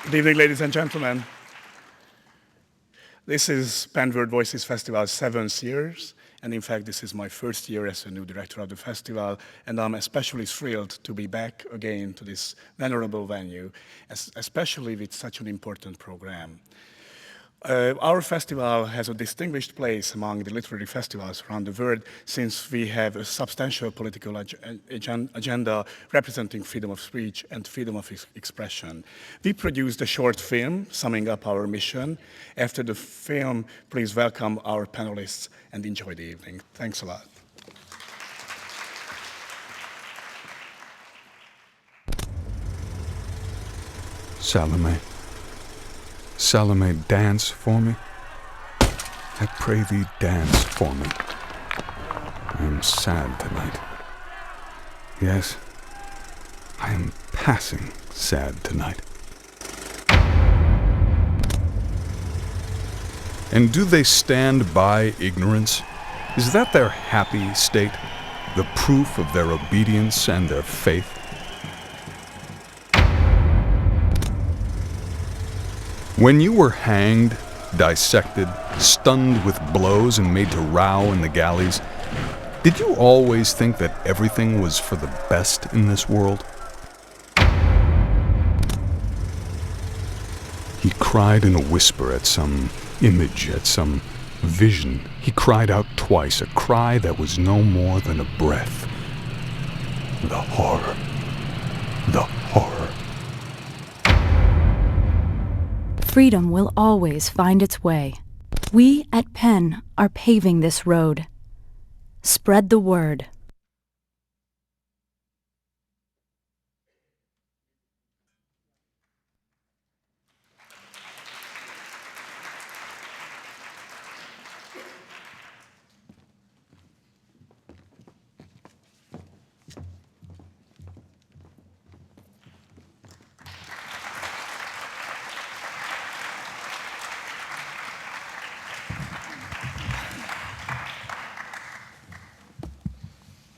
Good evening, ladies and gentlemen. This is Penn World Voices Festival's 7th year, and in fact, this is my first year as a new director of the festival, and I'm especially thrilled to be back again to this venerable venue, especially with such an important program. Our festival has a distinguished place among the literary festivals around the world since we have a substantial political agenda representing freedom of speech and freedom of expression. We produced a short film summing up our mission. After the film, please welcome our panelists and enjoy the evening. Thanks a lot. Salome. Salome, dance for me. I pray thee, dance for me. I am sad tonight. Yes, I am passing sad tonight. And do they stand by ignorance? Is that their happy state? The proof of their obedience and their faith? When you were hanged, dissected, stunned with blows and made to row in the galleys, did you always think that everything was for the best in this world? He cried in a whisper at some image, at some vision. He cried out twice, a cry that was no more than a breath. The horror. The horror. Freedom will always find its way. We at Penn are paving this road. Spread the word.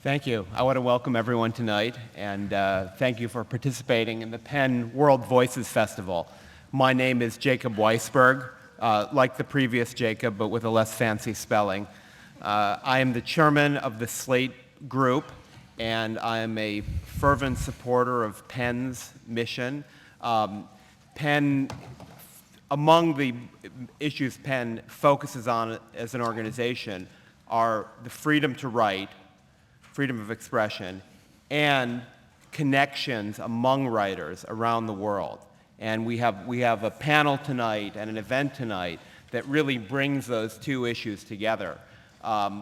Thank you. I want to welcome everyone tonight, and thank you for participating in the Penn World Voices Festival. My name is Jacob Weisberg, like the previous Jacob, but with a less fancy spelling. I am the chairman of the Slate Group, and I am a fervent supporter of Penn's mission. Penn, among the issues Penn focuses on as an organization are the freedom to write, freedom of expression, and connections among writers around the world. And we have a panel tonight and an event tonight that really brings those two issues together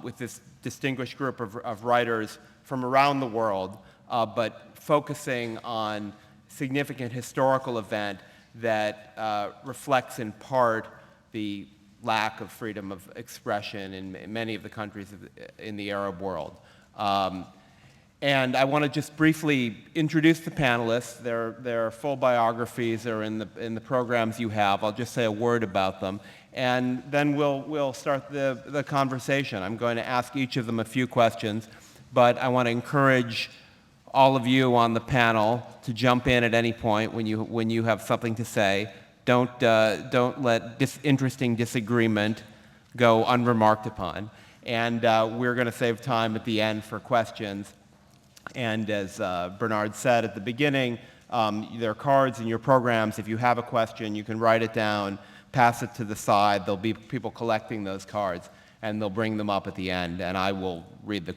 with this distinguished group of writers from around the world, but focusing on significant historical event that reflects in part the lack of freedom of expression in many of the countries in the Arab world. And I want to just briefly introduce the panelists. Their full biographies are in the programs you have. I'll just say a word about them, and then we'll start the conversation. I'm going to ask each of them a few questions, but I want to encourage all of you on the panel to jump in at any point when you have something to say. Don't let interesting disagreement go unremarked upon. And we're going to save time at the end for questions. And as Bernard said at the beginning, there are cards in your programs. If you have a question, you can write it down, pass it to the side. There'll be people collecting those cards, and they'll bring them up at the end, and I will read the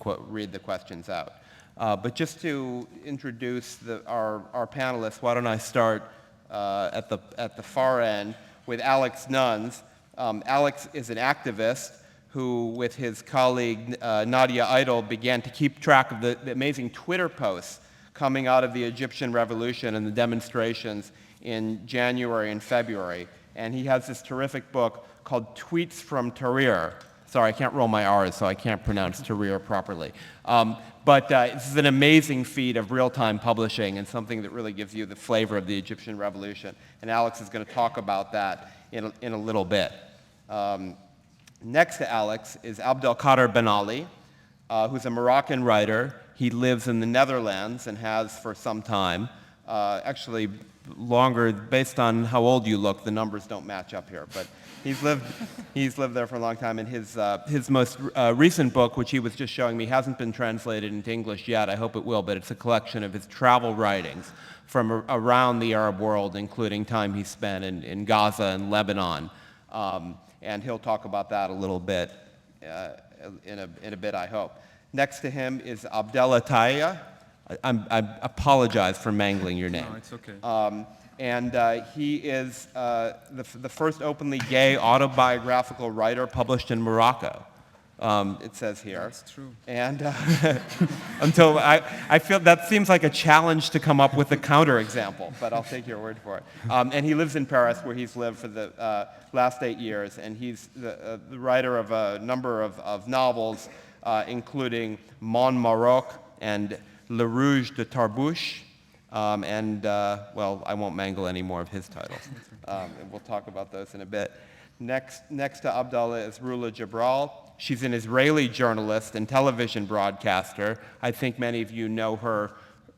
questions out. But just to introduce our panelists, why don't I start at the far end with Alex Nuns. Alex is an activist who, with his colleague Nadia Idol, began to keep track of the amazing Twitter posts coming out of the Egyptian Revolution and the demonstrations in January and February. And he has this terrific book called Tweets from Tahrir. Sorry, I can't roll my R's, so I can't pronounce Tahrir properly. But this is an amazing feat of real-time publishing and something that really gives you the flavor of the Egyptian Revolution. And Alex is going to talk about that in a little bit. Next to Alex is Abdelkader Ben Ali, who's a Moroccan writer. He lives in the Netherlands and has for some time. Actually, longer. Based on how old you look, the numbers don't match up here. But he's lived there for a long time. And his most recent book, which he was just showing me, hasn't been translated into English yet. I hope it will, but it's a collection of his travel writings from around the Arab world, including time he spent in Gaza and Lebanon. And he'll talk about that a little bit in a bit, I hope. Next to him is Abdallah Taya. I apologize for mangling your name. No, it's okay. And he is the first openly gay autobiographical writer published in Morocco, it says here. That's true. And until I feel that seems like a challenge to come up with a counterexample, but I'll take your word for it. And he lives in Paris, where he's lived for the last 8 years, and he's the writer of a number of novels, including Mon Maroc and Le Rouge de Tarbouche, well, I won't mangle any more of his titles. And we'll talk about those in a bit. Next to Abdallah is Rula Jabral. She's an Israeli journalist and television broadcaster. I think many of you know her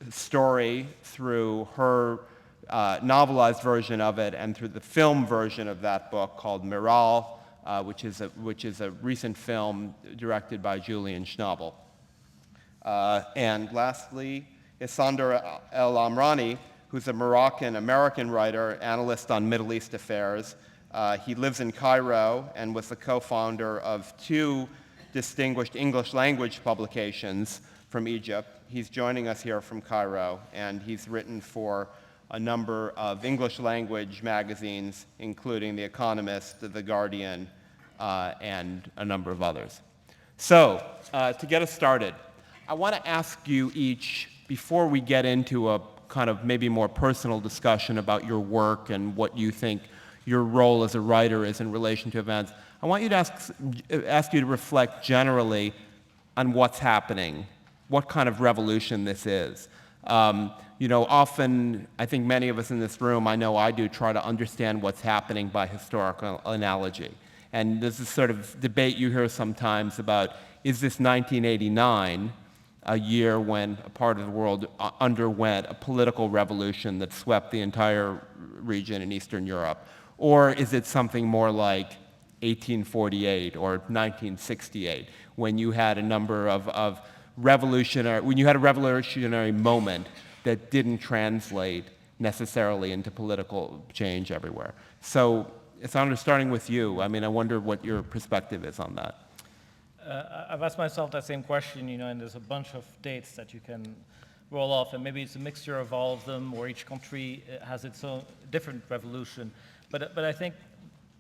story through her novelized version of it and through the film version of that book called Miral, which is a recent film directed by Julian Schnabel. And lastly is Sandra El Amrani, who's a Moroccan-American writer, analyst on Middle East affairs. He lives in Cairo and was the co-founder of 2 distinguished English language publications from Egypt. He's joining us here from Cairo, and he's written for a number of English language magazines, including The Economist, The Guardian, and a number of others. So, to get us started, I want to ask you each, before we get into a kind of maybe more personal discussion about your work and what you think your role as a writer is in relation to events, I want you to ask you to reflect generally on what's happening, what kind of revolution this is. Often, I think many of us in this room, I know I do, try to understand what's happening by historical analogy. And there's this sort of debate you hear sometimes about, is this 1989, a year when a part of the world underwent a political revolution that swept the entire region in Eastern Europe? Or is it something more like 1848 or 1968, when you had a number of revolutionary moment that didn't translate necessarily into political change everywhere? So, Sandra, starting with you, I wonder what your perspective is on that. I've asked myself that same question, and there's a bunch of dates that you can roll off, and maybe it's a mixture of all of them, or each country has its own different revolution. But I think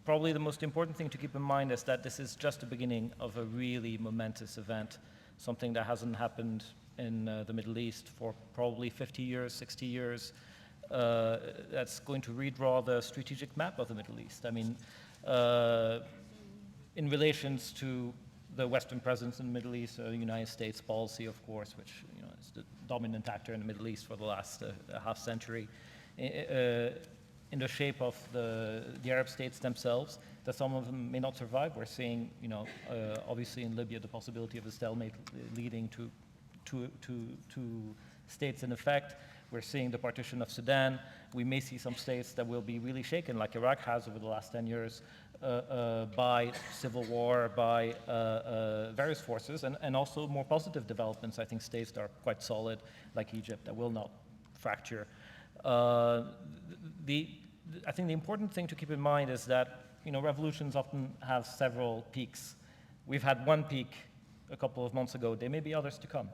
probably the most important thing to keep in mind is that this is just the beginning of a really momentous event, something that hasn't happened in the Middle East for probably 50 years, 60 years. That's going to redraw the strategic map of the Middle East. In relations to the Western presence in the Middle East, the United States policy, of course, which is the dominant actor in the Middle East for the last half century, in the shape of the Arab states themselves, that some of them may not survive. We're seeing, obviously in Libya, the possibility of a stalemate leading to states in effect. We're seeing the partition of Sudan. We may see some states that will be really shaken, like Iraq has over the last 10 years, by civil war, by various forces, and also more positive developments. I think states that are quite solid, like Egypt, that will not fracture. I think the important thing to keep in mind is that revolutions often have several peaks. We've had one peak a couple of months ago. There may be others to come.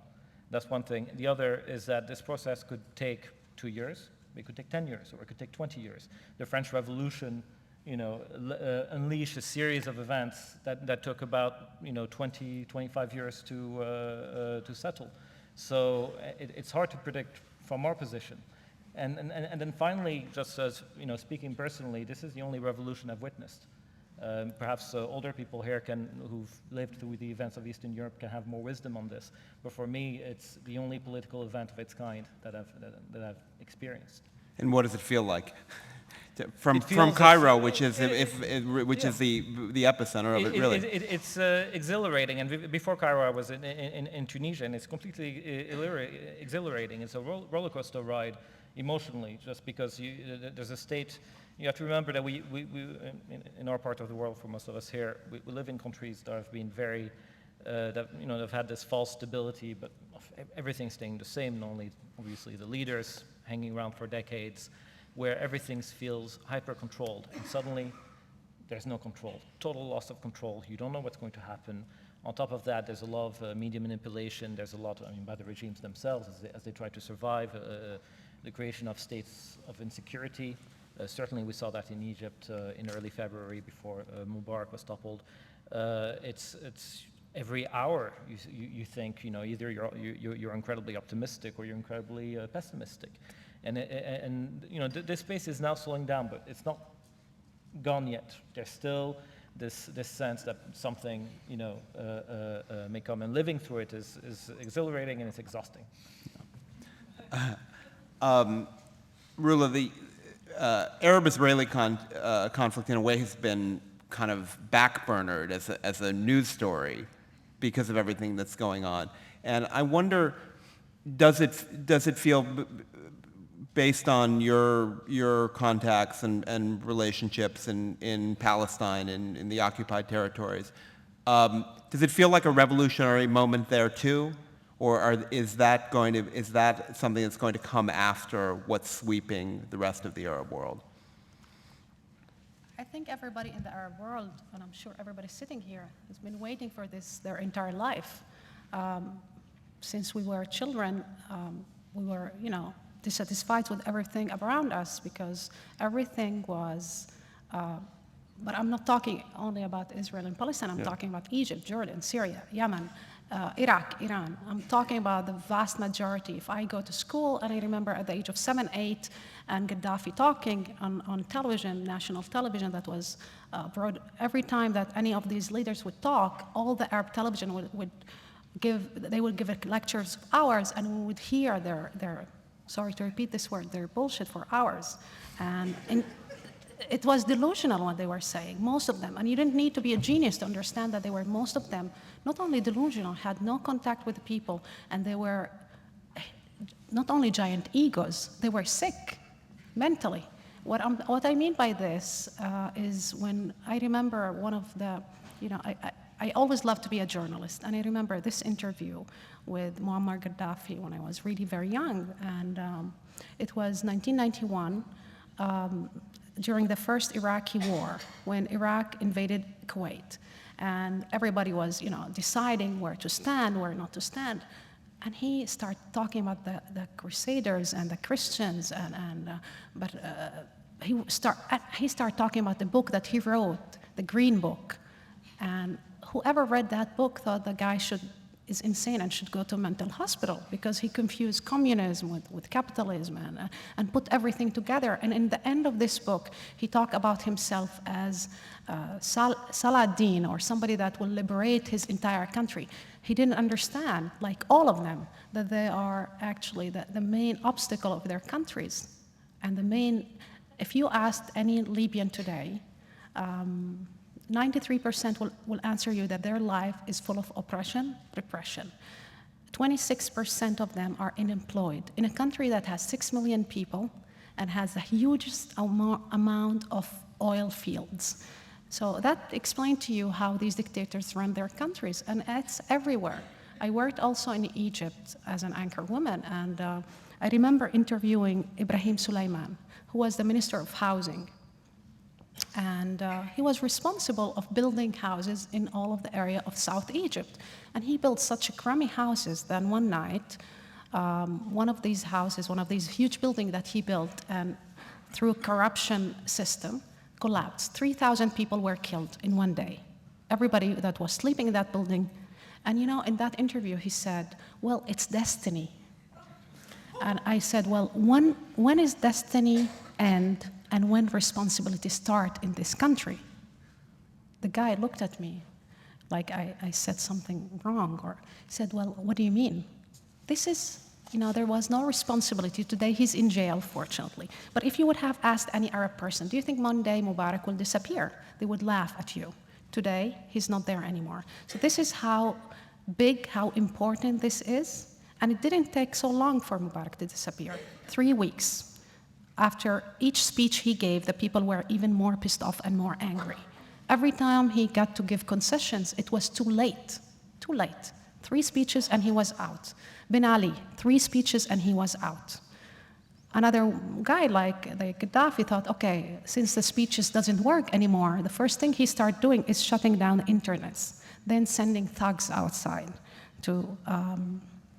That's one thing. The other is that this process could take 2 years, it could take 10 years, or it could take 20 years. The French Revolution, unleashed a series of events that took about 20, 25 years to settle. So it's hard to predict from our position. And then finally, just as speaking personally, this is the only revolution I've witnessed. Perhaps older people here who've lived through the events of Eastern Europe can have more wisdom on this. But for me, it's the only political event of its kind that I've experienced. And what does it feel like? From Cairo, which is the epicenter of it, really. It's exhilarating. And before Cairo, I was in Tunisia, and it's completely exhilarating. It's a roller coaster ride. emotionally, just because there's a state. You have to remember that we in our part of the world, for most of us here, we live in countries that have been very, they've had this false stability, but everything staying the same, not only obviously the leaders hanging around for decades, where everything feels hyper-controlled, and suddenly there's no control, total loss of control. You don't know what's going to happen. On top of that, there's a lot of media manipulation. There's a lot, by the regimes themselves as they try to survive, the creation of states of insecurity. Certainly we saw that in Egypt in early February before Mubarak was toppled. It's every hour you think, either you're incredibly optimistic or you're incredibly pessimistic. And this space is now slowing down, but it's not gone yet. There's still this sense that something may come, and living through it is exhilarating and it's exhausting. Rula, the Arab-Israeli conflict in a way has been kind of backburnered as a news story because of everything that's going on. And I wonder, does it feel, based on your contacts and relationships in Palestine and in the occupied territories, does it feel like a revolutionary moment there too? Or is that something that's going to come after what's sweeping the rest of the Arab world? I think everybody in the Arab world, and I'm sure everybody sitting here, has been waiting for this their entire life. Since we were children, we were, dissatisfied with everything around us because everything was, but I'm not talking only about Israel and Palestine, I'm talking about Egypt, Jordan, Syria, Yemen, Iraq, Iran. I'm talking about the vast majority. If I go to school, and I remember at the age of 7, 8, and Gaddafi talking on television, national television, that was broad. Every time that any of these leaders would talk, all the Arab television would give lectures for hours, and we would hear their sorry to repeat this word, their bullshit for hours. And it was delusional what they were saying, most of them. And you didn't need to be a genius to understand that they were, most of them, not only delusional, had no contact with the people, and they were not only giant egos, they were sick mentally. What I mean by this is when I remember one of the, I always loved to be a journalist, and I remember this interview with Muammar Gaddafi when I was really very young, and it was 1991, during the first Iraqi war, when Iraq invaded Kuwait, and everybody was, deciding where to stand, where not to stand, and he started talking about the Crusaders and the Christians, but he started talking about the book that he wrote, the Green Book, and whoever read that book thought the guy is insane and should go to a mental hospital because he confused communism with capitalism and put everything together. And in the end of this book, he talked about himself as Saladin, or somebody that will liberate his entire country. He didn't understand, like all of them, that they are actually the main obstacle of their countries. And if you asked any Libyan today, 93% will answer you that their life is full of oppression, repression. 26% of them are unemployed. In a country that has 6 million people and has the hugest amount of oil fields. So that explains to you how these dictators run their countries, and it's everywhere. I worked also in Egypt as an anchor woman, and I remember interviewing Ibrahim Sulaiman, who was the Minister of Housing. And he was responsible of building houses in all of the area of South Egypt. And he built such crummy houses that one night, one of these huge buildings that he built, and through a corruption system, collapsed. 3,000 people were killed in one day. Everybody that was sleeping in that building. And in that interview, he said, well, it's destiny. And I said, well, when is destiny end? And when responsibility start in this country? The guy looked at me like I said something wrong, or said, well, what do you mean? This is, there was no responsibility. Today he's in jail, fortunately. But if you would have asked any Arab person, do you think Monday Mubarak will disappear? They would laugh at you. Today, he's not there anymore. So this is how big, how important this is. And it didn't take so long for Mubarak to disappear, 3 weeks. After each speech he gave, the people were even more pissed off and more angry. Every time he got to give concessions, it was too late, too late. 3 speeches and he was out. Ben Ali, 3 speeches and he was out. Another guy like the Gaddafi thought, okay, since the speeches doesn't work anymore, the first thing he started doing is shutting down the internets, then sending thugs outside to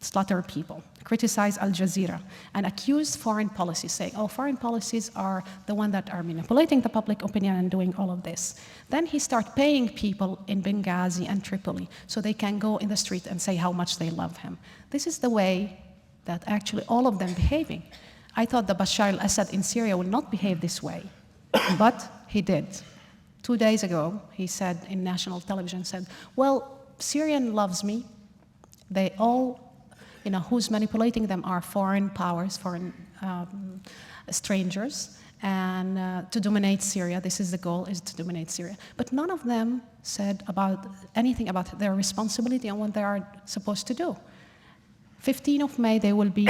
slaughter people, criticize Al Jazeera, and accuse foreign policies, saying, oh, foreign policies are the one that are manipulating the public opinion and doing all of this. Then he started paying people in Benghazi and Tripoli so they can go in the street and say how much they love him. This is the way that actually all of them behaving. I thought that Bashar al-Assad in Syria would not behave this way, but he did. 2 days ago, he said in national television, said, well, Syrian loves me. They all, who's manipulating them are foreign powers, foreign strangers, and to dominate Syria. This is the goal, is to dominate Syria. But none of them said anything about their responsibility and what they are supposed to do. 15th of May, there will be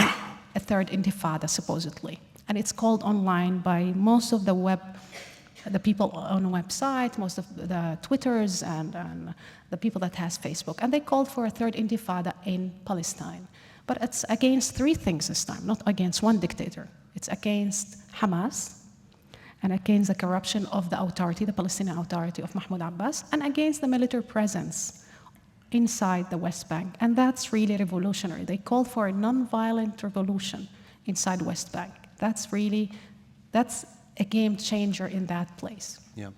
a third intifada, supposedly. And it's called online by most of the people on the website, most of the Twitters and the people that has Facebook. And they called for a third intifada in Palestine. But it's against 3 things this time, not against one dictator. It's against Hamas, and against the corruption of the authority, the Palestinian authority of Mahmoud Abbas, and against the military presence inside the West Bank. And that's really revolutionary. They called for a non-violent revolution inside West Bank. That's a game changer in that place. Yeah.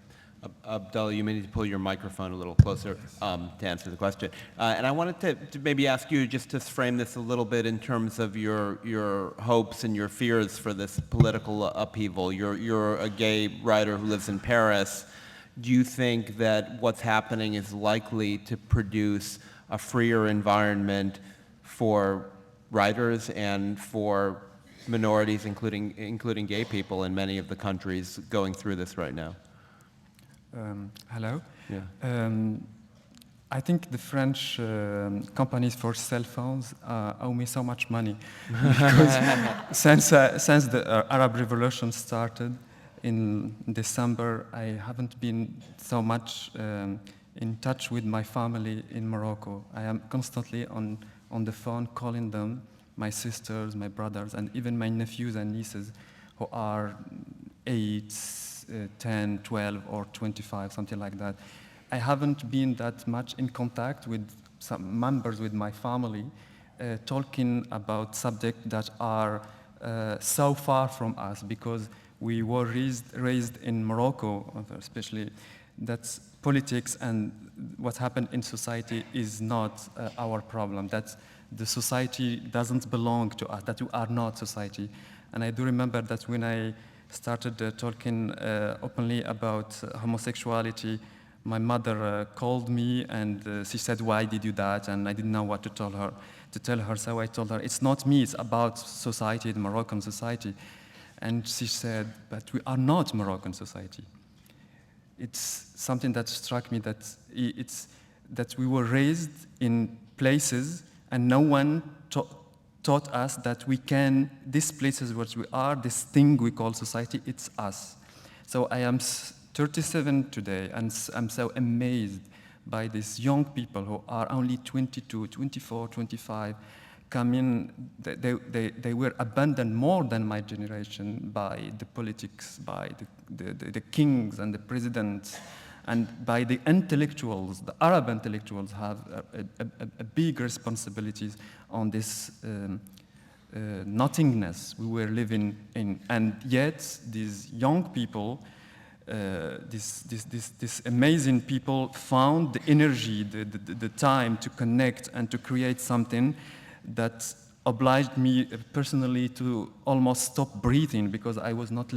Abdullah, you may need to pull your microphone a little closer to answer the question. And I wanted to maybe ask you just to frame this a little bit in terms of your hopes and your fears for this political upheaval. You're a gay writer who lives in Paris. Do you think that what's happening is likely to produce a freer environment for writers and for minorities, including gay people in many of the countries going through this right now? Hello. Yeah. I think the French companies for cell phones owe me so much money because since the Arab Revolution started in December, I haven't been so much in touch with my family in Morocco. I am constantly on the phone calling them, my sisters, my brothers, and even my nephews and nieces who are 8, 10, 12, or 25, something like that. I haven't been that much in contact with some members with my family talking about subjects that are so far from us because we were raised in Morocco, especially that politics and what happened in society is not our problem. That the society doesn't belong to us, that we are not society. And I do remember that when I started talking openly about homosexuality, my mother called me and she said, "Why did you do that?" And I didn't know what to tell her. So I told her, "It's not me, it's about society, the Moroccan society." And she said, "But we are not Moroccan society." It's something that struck me that we were raised in places and no one taught us that we can, these places where we are, this thing we call society, it's us. So I am 37 today, and I'm so amazed by these young people who are only 22, 24, 25, coming, they were abandoned more than my generation by the politics, by the kings and the presidents, and by the intellectuals. The Arab intellectuals have a big responsibilities on this nothingness we were living in. And yet, these young people, these amazing people found the energy, the time to connect and to create something that obliged me personally to almost stop breathing because I was not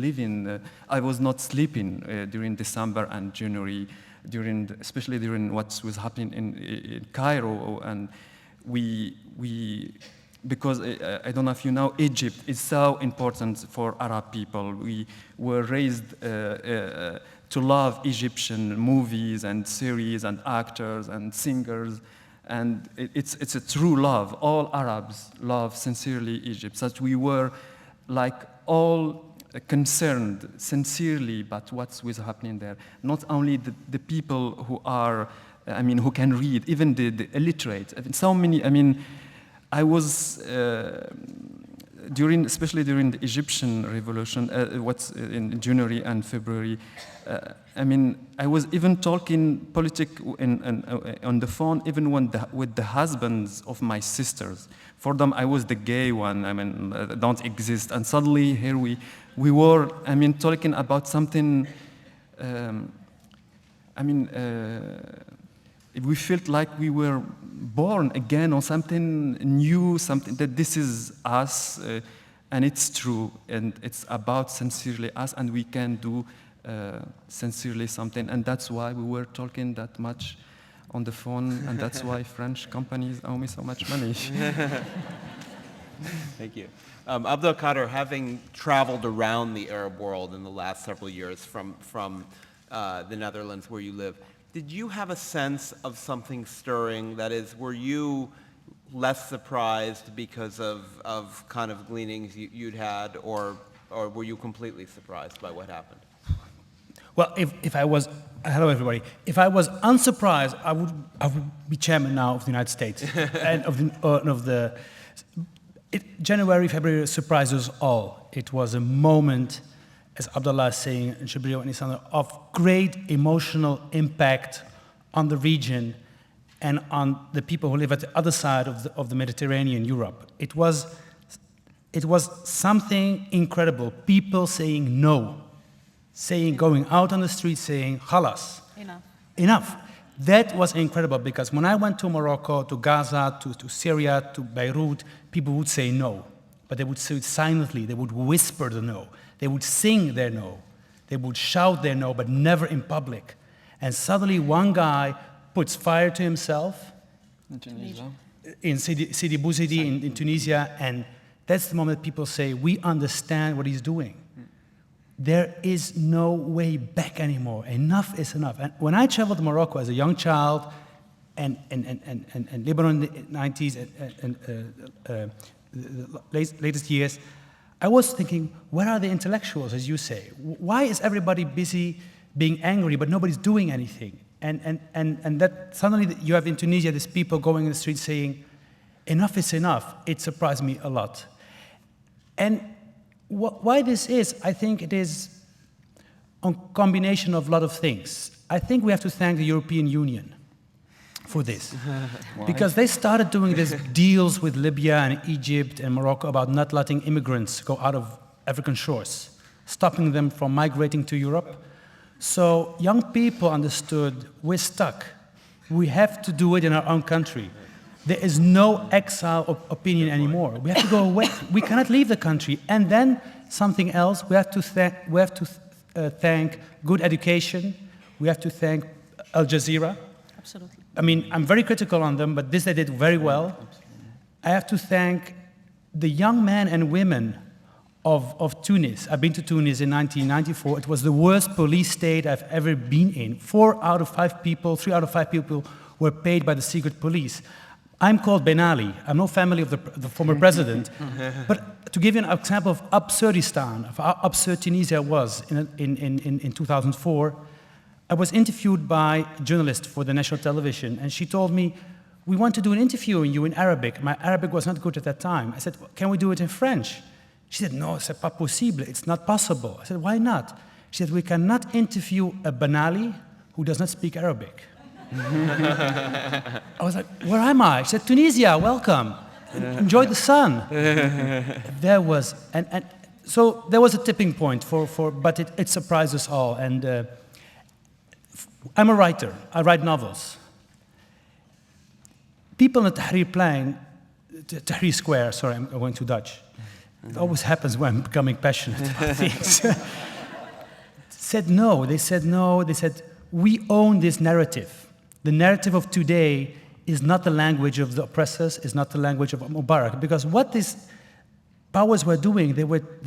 sleeping during December and January, especially during what was happening in Cairo. And because I don't know if you know, Egypt is so important for Arab people. We were raised to love Egyptian movies and series and actors and singers. And it's a true love. All Arabs love sincerely Egypt, that we were like all concerned sincerely about what's happening there. Not only the people who are, who can read, even the illiterate. So many, I was, especially during the Egyptian revolution, in January and February, I was even talking politics on the phone, even with the husbands of my sisters. For them, I was the gay one, don't exist. And suddenly here we were, talking about something, we felt like we were born again on something new, something that this is us, and it's true, and it's about sincerely us, and we can do sincerely something, and that's why we were talking that much on the phone, and that's why French companies owe me so much money. Thank you. Abdel Kader, having traveled around the Arab world in the last several years from the Netherlands where you live, did you have a sense of something stirring? That is, were you less surprised because of kind of gleanings you'd had, or were you completely surprised by what happened? Well, if I was, hello everybody, if I was unsurprised, I would be chairman now of the United States. And January, February surprised us all. It was a moment, as Abdullah is saying, and Shabril and Isandro, of great emotional impact on the region and on the people who live at the other side of the Mediterranean, Europe. It was something incredible. People saying no, going out on the street saying, "Khalas, enough." That was incredible, because when I went to Morocco, to Gaza, to Syria, to Beirut, people would say no, but they would say it silently. They would whisper the no. They would sing their no. They would shout their no, but never in public. And suddenly one guy puts fire to himself in Sidi Bouzidi in Tunisia, and that's the moment people say, we understand what he's doing. There is no way back anymore. Enough is enough. And when I traveled to Morocco as a young child, and Lebanon in the 90s, and the latest years, I was thinking, where are the intellectuals, as you say? Why is everybody busy being angry, but nobody's doing anything? And that suddenly you have in Tunisia these people going in the street saying, enough is enough. It surprised me a lot. And why this is, I think it is a combination of a lot of things. I think we have to thank the European Union for this. Because they started doing these deals with Libya and Egypt and Morocco about not letting immigrants go out of African shores, stopping them from migrating to Europe. So young people understood, we're stuck. We have to do it in our own country. There is no exile opinion anymore. We have to go away. We cannot leave the country. And then something else, we have to thank good education. We have to thank Al Jazeera. Absolutely. I mean, I'm very critical on them, but this they did very well. I have to thank the young men and women of Tunis. I've been to Tunis in 1994. It was the worst police state I've ever been in. 3 out of 5 people were paid by the secret police. I'm called Ben Ali. I'm no family of the former president. But to give you an example of Absurdistan, of how absurd Tunisia was in 2004, I was interviewed by a journalist for the national television, and she told me, we want to do an interview on you in Arabic. My Arabic was not good at that time. I said, can we do it in French? She said, no, c'est pas possible. It's not possible. I said, why not? She said, we cannot interview a Ben Ali who does not speak Arabic. I was like, where am I? She said, Tunisia, welcome. Enjoy the sun. So there was a tipping point but it surprised us all. And I'm a writer. I write novels. People in the Tahrir Square, sorry, I'm going to Dutch. It always happens when I'm becoming passionate about things. Said no. They said no. They said, we own this narrative. The narrative of today is not the language of the oppressors, is not the language of Mubarak. Because what these powers were doing, they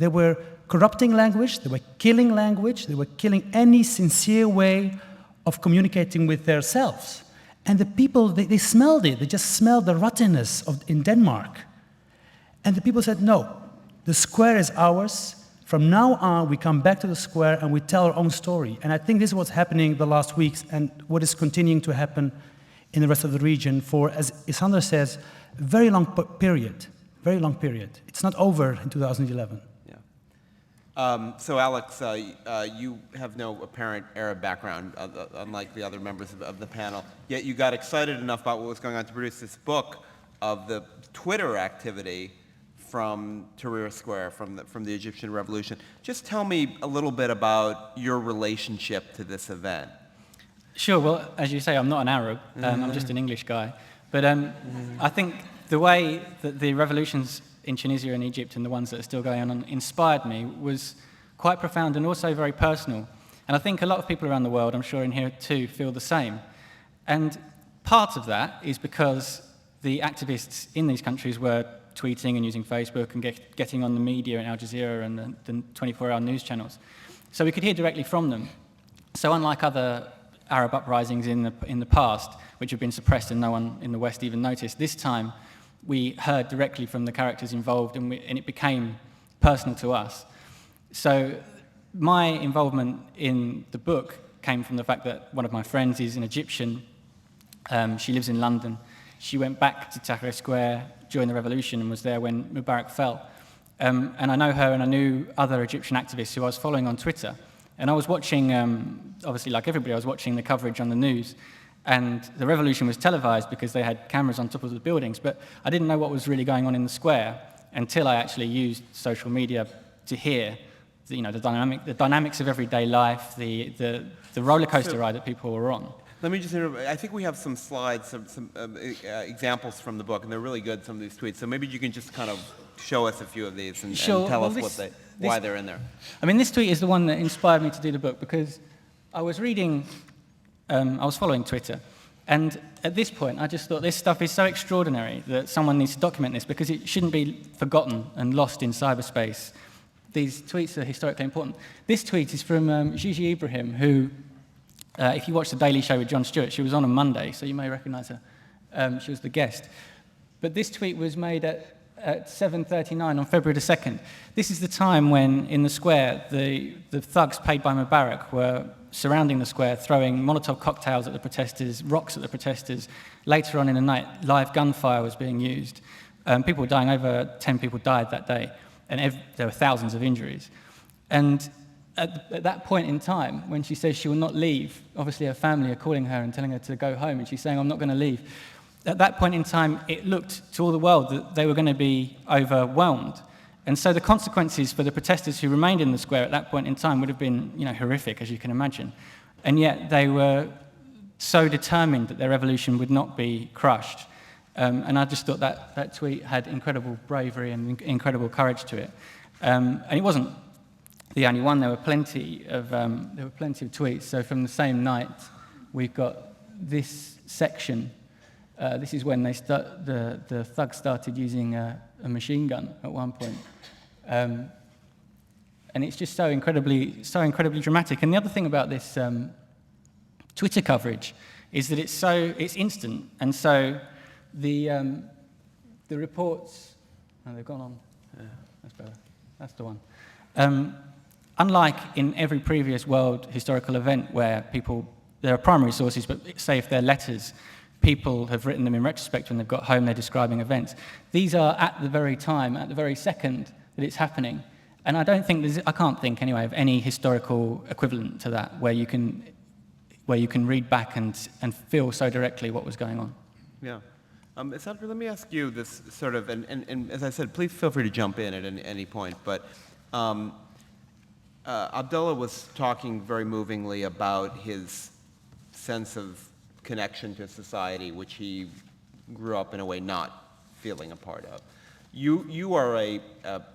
were corrupting language, they were killing language, they were killing any sincere way of communicating with themselves. And the people, they smelled it. They just smelled the rottenness in Denmark. And the people said, no, the square is ours. From now on, we come back to the square and we tell our own story. And I think this is what's happening the last weeks and what is continuing to happen in the rest of the region for, as Isander says, a very long period. Very long period. It's not over in 2011. So Alex, you have no apparent Arab background, unlike the other members of the panel, yet you got excited enough about what was going on to produce this book of the Twitter activity from Tahrir Square, from the Egyptian Revolution. Just tell me a little bit about your relationship to this event. Sure, well, as you say, I'm not an Arab, I'm just an English guy. But I think the way that the revolutions in Tunisia and Egypt and the ones that are still going on inspired me was quite profound and also very personal. And I think a lot of people around the world, I'm sure in here too, feel the same. And part of that is because the activists in these countries were tweeting and using Facebook and getting on the media and Al Jazeera and the 24-hour news channels. So we could hear directly from them. So unlike other Arab uprisings in the past, which have been suppressed and no one in the West even noticed, this time we heard directly from the characters involved and it became personal to us. So my involvement in the book came from the fact that one of my friends is an Egyptian. She lives in London. She went back to Tahrir Square during the revolution and was there when Mubarak fell. And I know her and I knew other Egyptian activists who I was following on Twitter. And I was watching, obviously like everybody, I was watching the coverage on the news. And the revolution was televised because they had cameras on top of the buildings, but I didn't know what was really going on in the square until I actually used social media to hear the dynamics of everyday life, the roller coaster ride that people were on. Let me just interrupt. I think we have some slides, some examples from the book, and they're really good, some of these tweets. So maybe you can just kind of show us a few of these and tell us why they're in there. I mean, this tweet is the one that inspired me to do the book because I was reading, I was following Twitter, and at this point I just thought this stuff is so extraordinary that someone needs to document this because it shouldn't be forgotten and lost in cyberspace. These tweets are historically important. This tweet is from Gigi Ibrahim, who, if you watch The Daily Show with Jon Stewart, she was on Monday, so you may recognize her. She was the guest. But this tweet was made at 7:39 on February the 2nd. This is the time when, in the square, the thugs paid by Mubarak were surrounding the square, throwing Molotov cocktails at the protesters, rocks at the protesters. Later on in the night, live gunfire was being used. People were dying, over 10 people died that day, and there were thousands of injuries. And at that point in time, when she says she will not leave, obviously her family are calling her and telling her to go home, and she's saying, I'm not going to leave. At that point in time, it looked to all the world that they were going to be overwhelmed. And so the consequences for the protesters who remained in the square at that point in time would have been, horrific, as you can imagine. And yet they were so determined that their revolution would not be crushed. And I just thought that tweet had incredible bravery and incredible courage to it. And it wasn't the only one. There were plenty of tweets. So from the same night, we've got this section. This is when the thugs started using a machine gun at one point. And it's just so incredibly dramatic. And the other thing about this Twitter coverage is that it's instant. And so the reports, they've gone on. Yeah, that's better. That's the one. Unlike in every previous world historical event where there are primary sources, but say if they're letters, people have written them in retrospect when they've got home, they're describing events. These are at the very time, at the very second that it's happening. And I can't think anyway of any historical equivalent to that where you can read back and feel so directly what was going on. Yeah. Sandra, let me ask you this sort of, and as I said, please feel free to jump in at any point, but Abdullah was talking very movingly about his sense of connection to society, which he grew up in a way not feeling a part of. You are a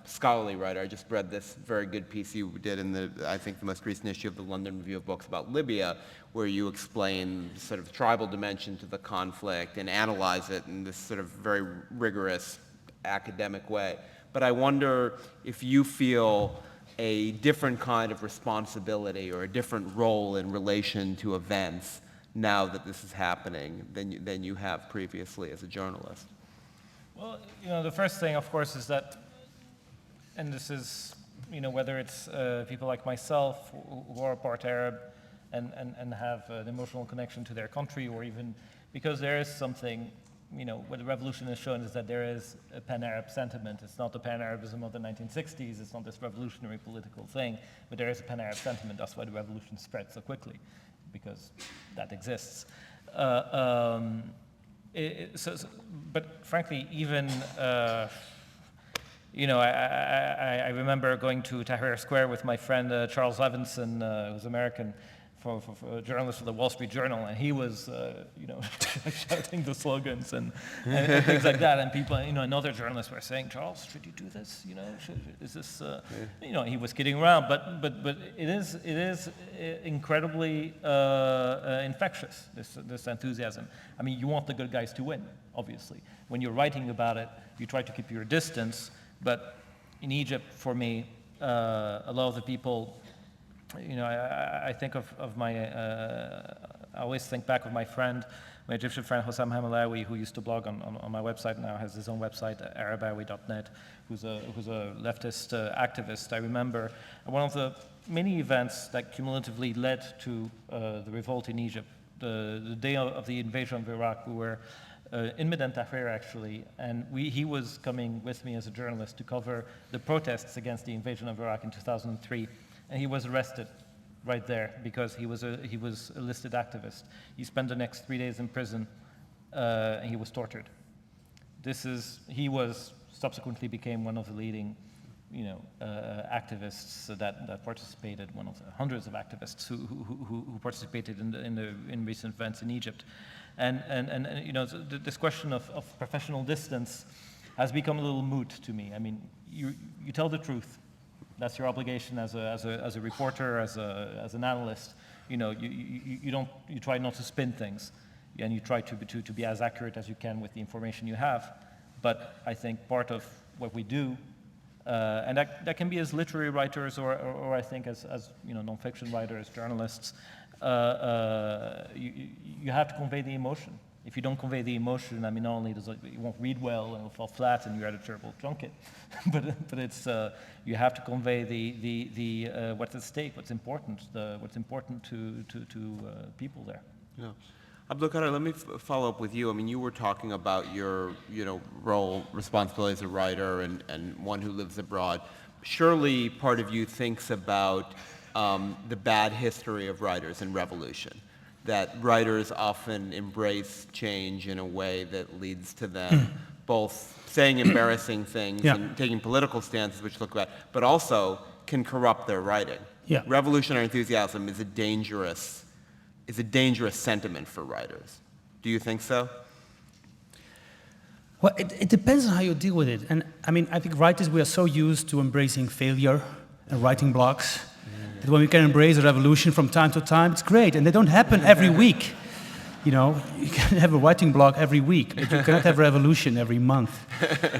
scholarly writer. I just read this very good piece you did in I think the most recent issue of the London Review of Books about Libya, where you explain sort of tribal dimension to the conflict and analyze it in this sort of very rigorous academic way. But I wonder if you feel a different kind of responsibility or a different role in relation to events now that this is happening than you have previously as a journalist? Well, the first thing, of course, is that, and this is, whether it's people like myself who are part Arab and have an emotional connection to their country, or even because there is something, what the revolution has shown is that there is a pan-Arab sentiment. It's not the pan-Arabism of the 1960s, it's not this revolutionary political thing, but there is a pan-Arab sentiment. That's why the revolution spread so quickly, because that exists. But frankly, even, I remember going to Tahrir Square with my friend Charles Levinson, who's American, for a journalist for the Wall Street Journal, and he was, shouting the slogans and things like that. And people, and other journalists were saying, "Charles, should you do this? Is this?" He was kidding around, but it is incredibly infectious. This enthusiasm. I mean, you want the good guys to win, obviously. When you're writing about it, you try to keep your distance. But in Egypt, for me, a lot of the people. I think of my, I always think back of my Egyptian friend Hossam Hamalawi, who used to blog on my website, now has his own website, arabawi.net, who's a leftist activist. I remember one of the many events that cumulatively led to the revolt in Egypt. The day of the invasion of Iraq, we were in Medan Tahrir, actually, and he was coming with me as a journalist to cover the protests against the invasion of Iraq in 2003. And he was arrested right there because he was a listed activist. He spent the next 3 days in prison, and he was tortured. He was subsequently became one of the leading, activists that participated, one of the hundreds of activists who participated in recent events in Egypt, and this question of professional distance has become a little moot to me. I mean, you tell the truth. That's your obligation as a reporter, as an analyst. You try not to spin things, and you try to be as accurate as you can with the information you have. But I think part of what we do, and that can be as literary writers or I think as nonfiction writers, journalists, you have to convey the emotion. If you don't convey the emotion, I mean, not only you won't read well and it'll fall flat and you're at a terrible junket, but it's you have to convey the what's at stake, what's important to people there. Yeah, Abdul Qadir, let me follow up with you. I mean, you were talking about your role, responsibility as a writer and one who lives abroad. Surely, part of you thinks about the bad history of writers in revolution. That writers often embrace change in a way that leads to them both saying embarrassing things and taking political stances which look bad, but also can corrupt their writing. Yeah. Revolutionary enthusiasm is a dangerous sentiment for writers. Do you think so? Well, it depends on how you deal with it. And I mean, I think writers, we are so used to embracing failure and writing blocks. That when we can embrace a revolution from time to time, it's great, and they don't happen every week. You can have a writing block every week, but you cannot have a revolution every month.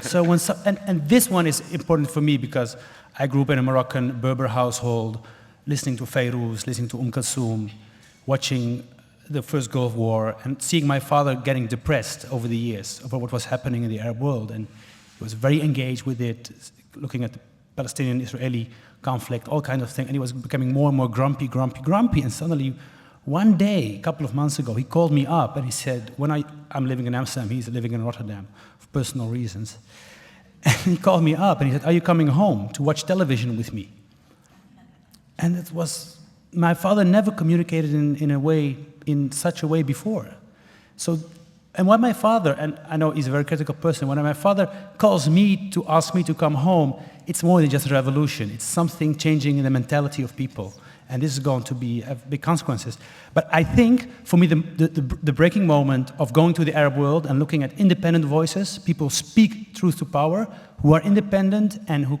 So and this one is important for me because I grew up in a Moroccan Berber household, listening to Fayrouz, listening to Kulthum, watching the First Gulf War, and seeing my father getting depressed over the years over what was happening in the Arab world, and he was very engaged with it, looking at the Palestinian-Israeli conflict, all kinds of things, and he was becoming more and more grumpy, and suddenly, one day, a couple of months ago, he called me up and he said, I'm living in Amsterdam, he's living in Rotterdam, for personal reasons, and he called me up and he said, "Are you coming home to watch television with me?" And it was, my father never communicated in such a way before. So, and when my father, and I know he's a very critical person, when my father calls me to ask me to come home, it's more than just a revolution. It's something changing in the mentality of people. And this is going to have big consequences. But I think, for me, the breaking moment of going to the Arab world and looking at independent voices, people speak truth to power, who are independent and who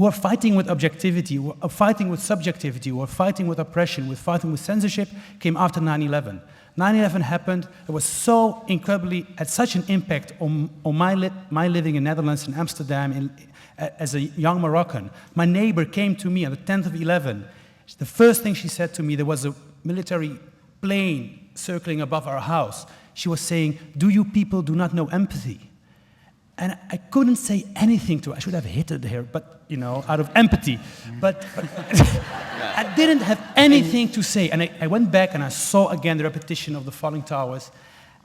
are fighting with objectivity, who are fighting with subjectivity, who are fighting with oppression, who are fighting with censorship, came after 9/11. 9/11 happened. It was so incredibly, had such an impact on my living in Netherlands, in Amsterdam, as a young Moroccan. My neighbor came to me on the 10th of 11. The first thing she said to me, there was a military plane circling above our house, she was saying, "Do you people do not know empathy?" And I couldn't say anything to her. I should have hit her, but, you know, out of empathy. But I didn't have anything to say. And I went back and I saw again the repetition of the falling towers.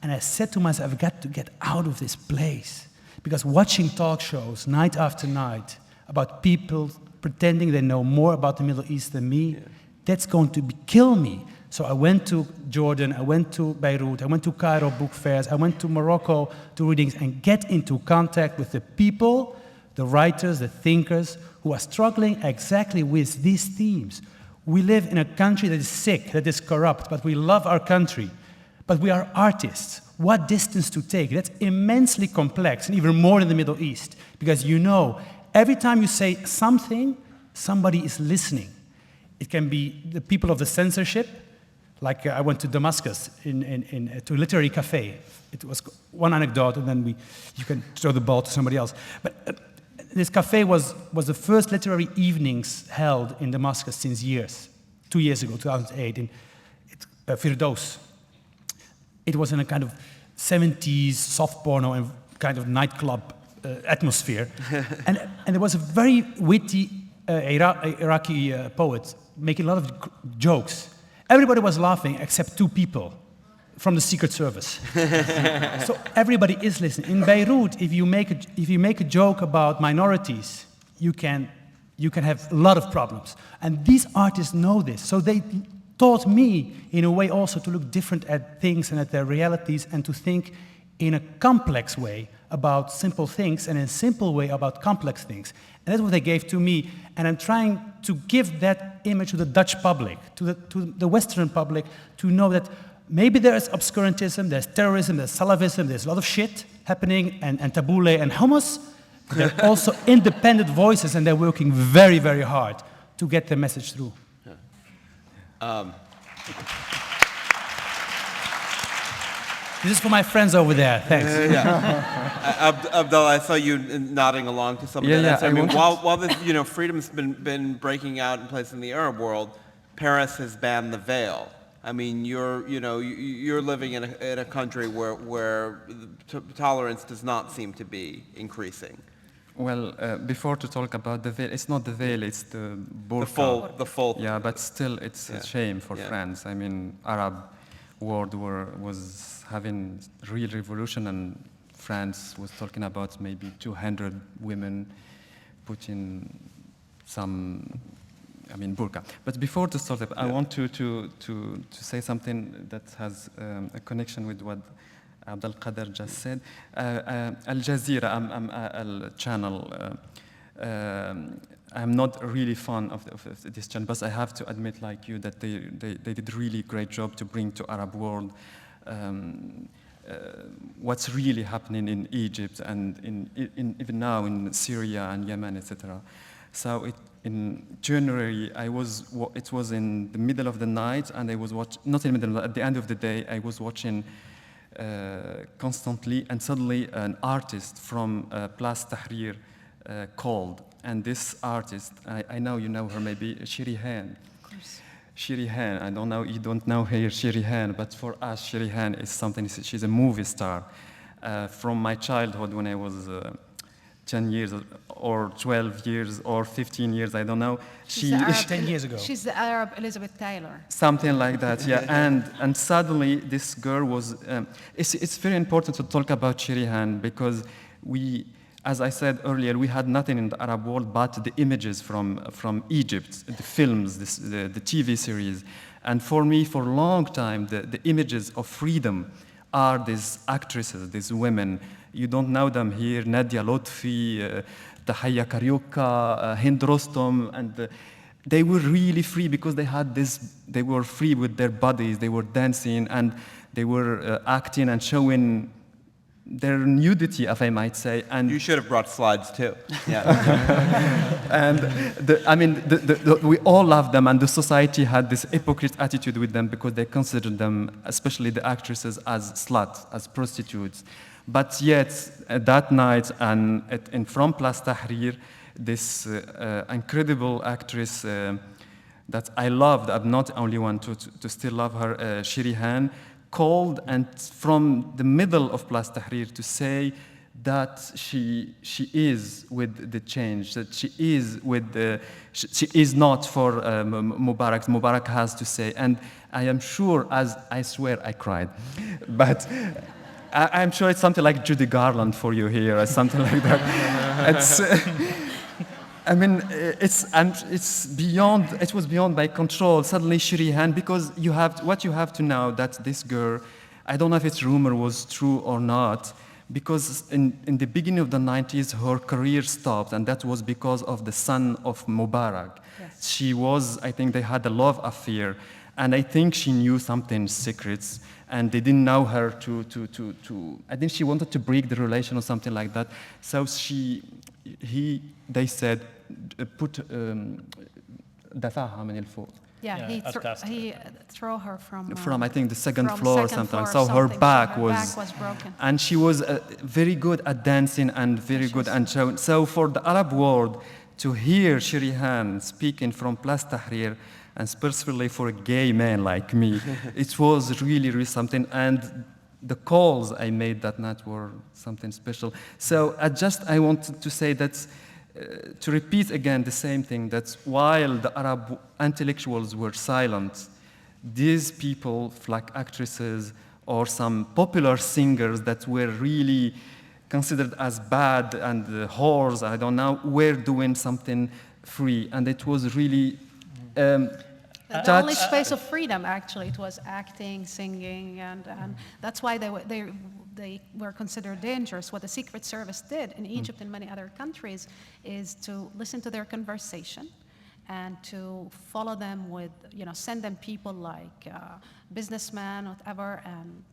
And I said to myself, I've got to get out of this place. Because watching talk shows night after night about people pretending they know more about the Middle East than me, that's going to kill me. So I went to Jordan, I went to Beirut, I went to Cairo book fairs, I went to Morocco to readings and get into contact with the people, the writers, the thinkers who are struggling exactly with these themes. We live in a country that is sick, that is corrupt, but we love our country. But we are artists. What distance to take? That's immensely complex, and even more in the Middle East, because you know, every time you say something, somebody is listening. It can be the people of the censorship. Like I went to Damascus to a literary cafe. It was one anecdote, and then you can throw the ball to somebody else. But this cafe was the first literary evenings held in Damascus since years. 2 years ago, 2008, in Firdaus. It was in a kind of 70s soft porno and kind of nightclub atmosphere. and there was a very witty Iraqi poet making a lot of jokes. Everybody was laughing except 2 people from the Secret Service. So everybody is listening. In Beirut, if you make a joke about minorities, you can have a lot of problems. And these artists know this. So they taught me, in a way, also to look different at things and at their realities and to think in a complex way about simple things and in a simple way about complex things. And that's what they gave to me. And I'm trying to give that image to the Dutch public, to the Western public, to know that maybe there is obscurantism, there's terrorism, there's Salavism, there's a lot of shit happening, and tabbouleh and hummus. They're also independent voices, and they're working very, very hard to get their message through. This is for my friends over there. Thanks. Abdullah, I saw you nodding along to some of that. I mean, while this, freedom's been breaking out in places in the Arab world, Paris has banned the veil. I mean, you're living in a country where tolerance does not seem to be increasing. Well, before to talk about the veil, it's not the veil, it's the burqa. The full. Yeah, but still, it's a shame for France. I mean, Arab world was having real revolution, and France was talking about maybe 200 women putting burqa. But before to start up, I want to say something that has a connection with what Abdel Qadir just said. Al Jazeera, a channel. I'm not really fond of this channel, but I have to admit, like you, that they did really great job to bring to Arab world what's really happening in Egypt and even now in Syria and Yemen, etc. So in January, it was in the middle of the night, and I was not in the middle, at the end of the day, I was watching constantly, and suddenly an artist from Place Tahrir called. And this artist, I know you know her maybe, Shirihan. Of course. Shirihan, I don't know, you don't know her, Shirihan, but for us, Shirihan is something, she's a movie star. From my childhood when I was 10 years or 12 years or 15 years, I don't know. She's the Arab, 10 years ago. She's the Arab Elizabeth Taylor. Something like that, yeah. And suddenly this girl was, it's very important to talk about Shirihan because as I said earlier, we had nothing in the Arab world but the images from Egypt, the films, the TV series. And for me, for a long time, the images of freedom are these actresses, these women. You don't know them here, Nadia Lotfi, Tahaya Karyuka, Hind Rostom, and they were really free because they were free with their bodies, they were dancing, and they were acting and showing their nudity, if I might say. And you should have brought slides too. Yeah. And we all loved them, and the society had this hypocrite attitude with them because they considered them, especially the actresses, as sluts, as prostitutes. But yet, that night, and from Place Tahrir, this incredible actress, that I loved. I'm not the only one to still love her. Shirihan called and from the middle of Place Tahrir to say that she is with the change, that she is with the, she is not for Mubarak. Mubarak has to say, and I am sure, as I swear I cried, but I'm sure it's something like Judy Garland for you here, or something like that. It's, I mean, it's beyond. It was beyond my control. Suddenly, Shirihan, because what you have to know that this girl, I don't know if its rumor was true or not, because in the beginning of the 90s, her career stopped, and that was because of the son of Mubarak. Yes. She was, I think they had a love affair, and I think she knew something secrets, and they didn't know her I think she wanted to break the relation or something like that. So they said, put دفعها من الفوق. Yeah, he threw her from I think the second floor or something. So her back was broken. And she was very good at dancing and very good at showing. So for the Arab world to hear Shirihan speaking from Place Tahrir, and specifically for a gay man like me, it was really, really something. And the calls I made that night were something special. So I wanted to say that, to repeat again the same thing, that while the Arab intellectuals were silent, these people, like actresses or some popular singers that were really considered as bad and whores, I don't know, were doing something free. And it was really... the only space of freedom, actually, it was acting, singing, and that's why they were considered dangerous. What the Secret Service did in Egypt and many other countries is to listen to their conversation and to follow them with, send them people like businessmen, whatever, and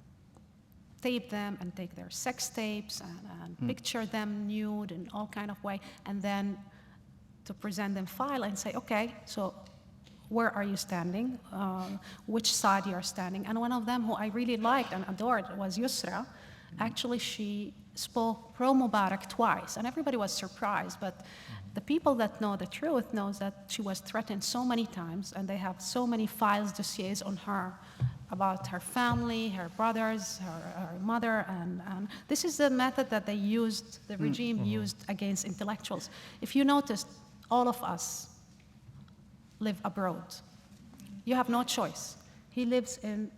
tape them and take their sex tapes and picture them nude in all kind of way, and then to present them file and say, okay, so where are you standing? Which side you are standing? And one of them who I really liked and adored was Yusra. Actually, she spoke pro-Mubarak twice, and everybody was surprised. But the people that know the truth knows that she was threatened so many times, and they have so many files, dossiers on her about her family, her brothers, her mother, and this is the method that they used, the regime used against intellectuals. If you noticed, all of us live abroad. You have no choice. He lives in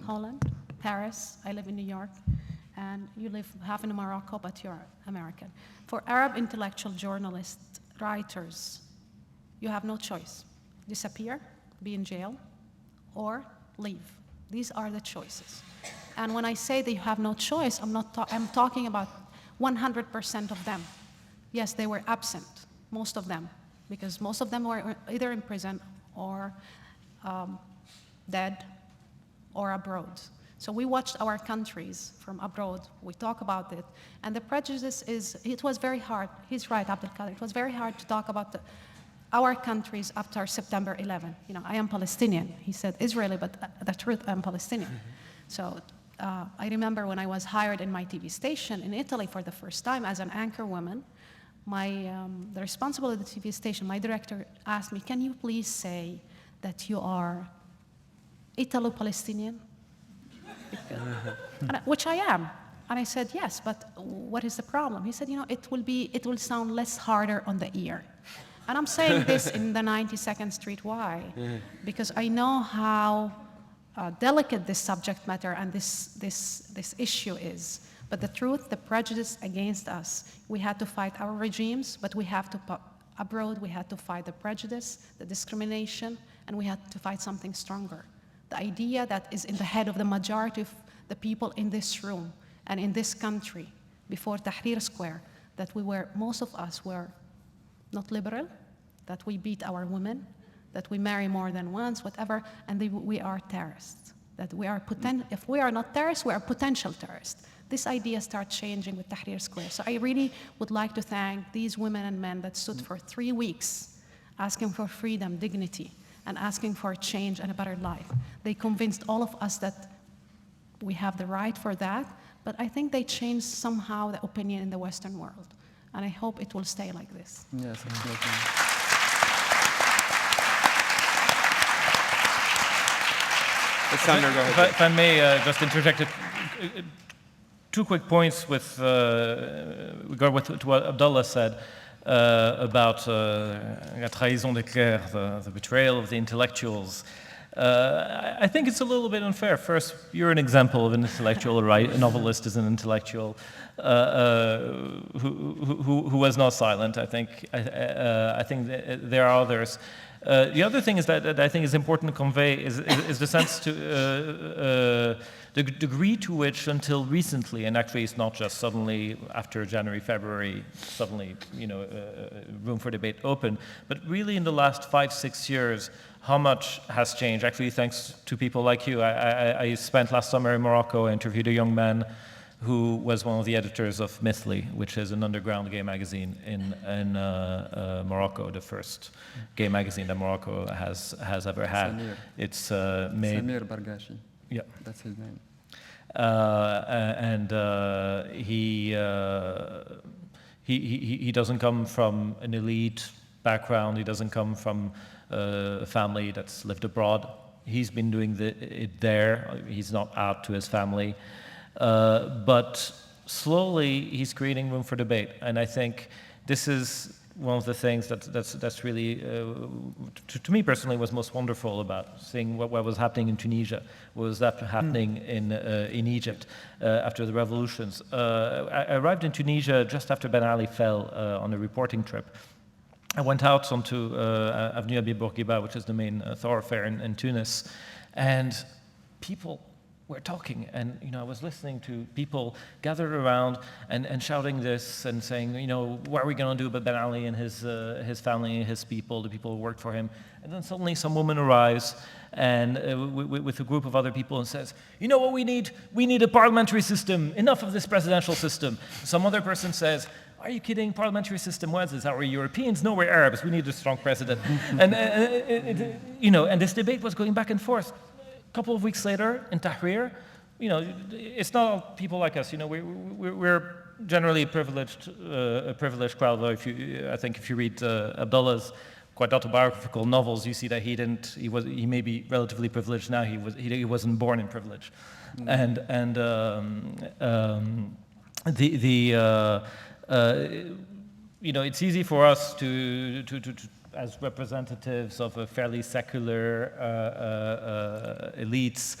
Holland, Paris. I live in New York. And you live half in Morocco, but you're American. For Arab intellectual journalists, writers, you have no choice. Disappear, be in jail, or leave. These are the choices. And when I say that you have no choice, I'm talking about 100% of them. Yes, they were absent, most of them, because most of them were either in prison or dead or abroad. So we watched our countries from abroad. We talk about it. And the prejudice it was very hard. He's right, Abdul Qadir. It was very hard to talk about our countries after September 11. I am Palestinian. He said Israeli, but the truth, I'm Palestinian. So I remember when I was hired in my TV station in Italy for the first time as an anchor woman, the responsible of the TV station, my director asked me, can you please say that you are Italo-Palestinian? Which I am. And I said, yes, but what is the problem? He said, it will sound less harder on the ear. And I'm saying this in the 92nd Street. Why? Because I know how delicate this subject matter and this issue is. But the truth, the prejudice against us, we had to fight our regimes, but we have to, abroad, we had to fight the prejudice, the discrimination, and we had to fight something stronger. The idea that is in the head of the majority of the people in this room and in this country before Tahrir Square, that most of us were not liberal, that we beat our women, that we marry more than once, whatever, and we are terrorists. That if we are not terrorists, we are potential terrorists. This idea starts changing with Tahrir Square. So I really would like to thank these women and men that stood for 3 weeks asking for freedom, dignity, and asking for change and a better life. They convinced all of us that we have the right for that, but I think they changed somehow the opinion in the Western world. And I hope it will stay like this. Yes, absolutely. Sander, go ahead. If I may just interject two quick points with regard to what Abdullah said about la trahison des clercs, the betrayal of the intellectuals. I think it's a little bit unfair. First, you're an example of an intellectual, right? A novelist is an intellectual who was not silent. I think there are others. The other thing is that I think is important to convey is the sense to the degree to which until recently, and actually it's not just suddenly after January, February, suddenly room for debate open, but really in the last 5-6 years, how much has changed? Actually, thanks to people like you. I spent last summer in Morocco. I interviewed a young man who was one of the editors of Mythly, which is an underground gay magazine in Morocco, the first gay magazine that Morocco has ever had. Samir. It's made. Samir Bargashi. Yeah. That's his name. He doesn't come from an elite background. He doesn't come from a family that's lived abroad. He's been doing it there. He's not out to his family. But slowly he's creating room for debate. And I think this is one of the things that's really, to me personally, was most wonderful about seeing what was happening in Tunisia, what was happening in Egypt after the revolutions. I arrived in Tunisia just after Ben Ali fell on a reporting trip. I went out onto Avenue Abi Bourguiba, which is the main thoroughfare in Tunis, and people were talking, and I was listening to people gathered around and shouting this and saying, what are we going to do about Ben Ali and his family, his people, the people who worked for him? And then suddenly some woman arrives and with a group of other people and says, you know what we need? We need a parliamentary system. Enough of this presidential system. Some other person says, are you kidding? Parliamentary system, what is this? Are we Europeans? No, we're Arabs. We need a strong president. And this debate was going back and forth. A couple of weeks later in Tahrir, it's not all people like us. We're generally a privileged crowd. Though I think if you read Abdullah's quite autobiographical novels, you see that he may be relatively privileged now. He wasn't born in privilege, and it's easy for us to as representatives of a fairly secular elites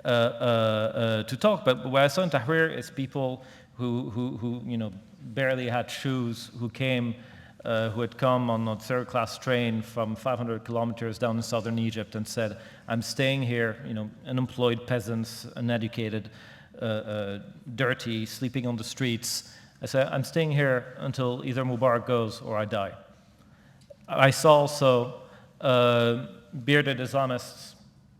to talk. But what I saw in Tahrir is people who barely had shoes, who had come on a third-class train from 500 kilometers down in southern Egypt and said, I'm staying here, unemployed peasants, uneducated, dirty, sleeping on the streets. I said, I'm staying here until either Mubarak goes or I die. I saw also bearded Islamists,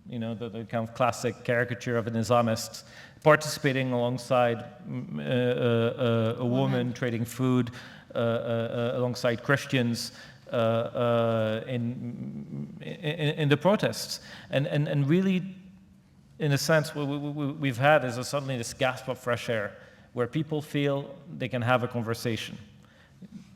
the kind of classic caricature of an Islamist, participating alongside a woman trading food, alongside Christians in the protests. And really, in a sense, what we've had is suddenly this gasp of fresh air, where people feel they can have a conversation.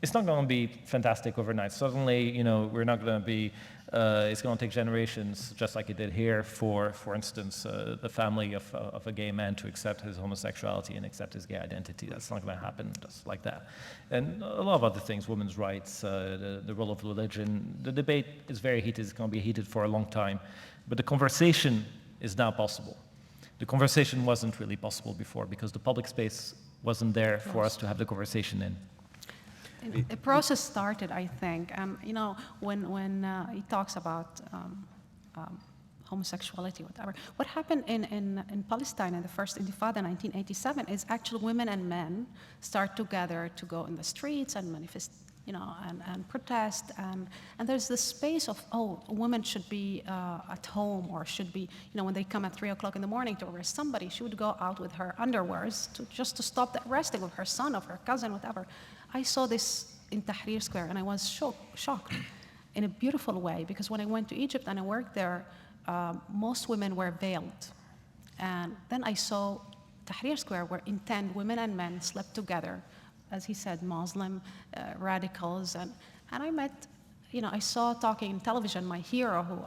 It's not going to be fantastic overnight. Suddenly, we're not going to be, it's going to take generations, just like it did here, for instance, the family of a gay man to accept his homosexuality and accept his gay identity. That's not going to happen just like that. And a lot of other things, women's rights, the role of religion. The debate is very heated. It's going to be heated for a long time. But the conversation is now possible. The conversation wasn't really possible before because the public space wasn't there for us to have the conversation in. The process started, I think, when he talks about homosexuality, whatever. What happened in Palestine in the first Intifada in 1987 is actually women and men start together to go in the streets and manifest, and protest, and there's this space of, women should be at home, or should be, when they come at 3 o'clock in the morning to arrest somebody, she would go out with her underwears just to stop the arresting of her son, of her cousin, whatever. I saw this in Tahrir Square, and I was shocked in a beautiful way, because when I went to Egypt and I worked there, most women were veiled. And then I saw Tahrir Square, where intent women and men slept together, as he said, Muslim radicals. And I met, I saw talking in television my hero, who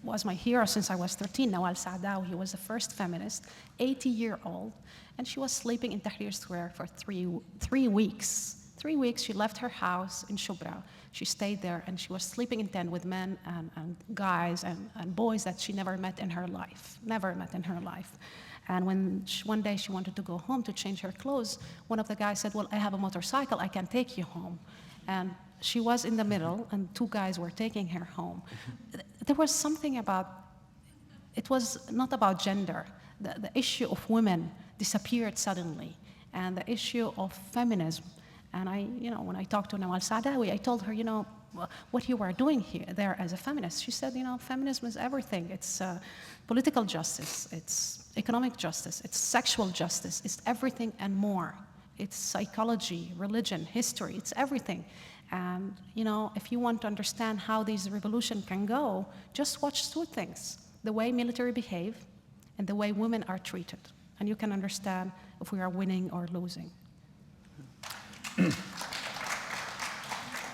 was my hero since I was 13, Nawal Saadawi. He was the first feminist, 80-year-old, and she was sleeping in Tahrir Square for three weeks. 3 weeks, she left her house in Shubra. She stayed there, and she was sleeping in tent with men and guys and boys that she never met in her life, And when one day she wanted to go home to change her clothes, one of the guys said, well, I have a motorcycle, I can take you home. And she was in the middle, and 2 guys were taking her home. There was something about, it was not about gender. The issue of women disappeared suddenly, and the issue of feminism. And when I talked to Nawal Saadawi, I told her, what you are doing there as a feminist. She said, feminism is everything. It's political justice, it's economic justice, it's sexual justice, it's everything and more. It's psychology, religion, history, it's everything. And, if you want to understand how this revolution can go, just watch 2 things: the way military behave and the way women are treated. And you can understand if we are winning or losing.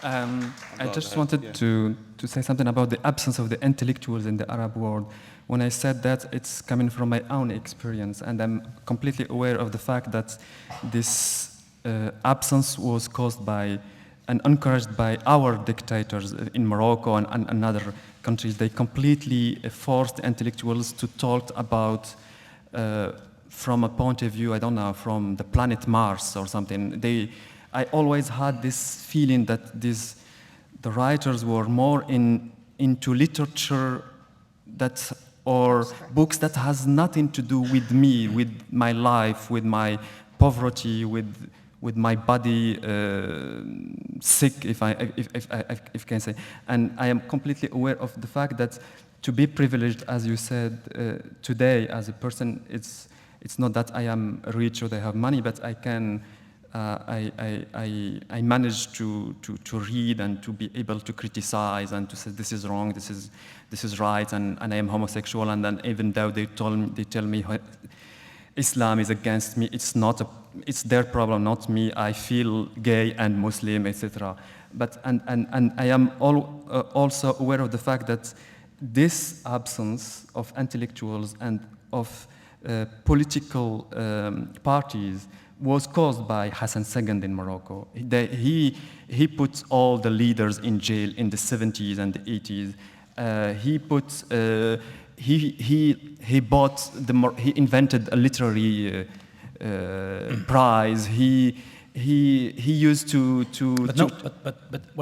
I just wanted to say something about the absence of the intellectuals in the Arab world. When I said that, it's coming from my own experience, and I'm completely aware of the fact that this absence was caused by and encouraged by our dictators in Morocco and other countries. They completely forced intellectuals to talk about, from a point of view, I don't know, from the planet Mars or something. I always had this feeling that the writers were more into literature or books that has nothing to do with me, with my life, with my poverty, with my body sick, if I can say. And I am completely aware of the fact that to be privileged, as you said, today as a person, it's not that I am rich or I have money, but I can. I managed to read and to be able to criticize and to say this is wrong, this is right, and I am homosexual. And then even though they tell me Islam is against me, it's their problem, not me. I feel gay and Muslim, etc. But and I am also aware of the fact that this absence of intellectuals and of political parties was caused by Hassan II in Morocco. He put all the leaders in jail in the 70s and the 80s. He invented a literary prize. He used to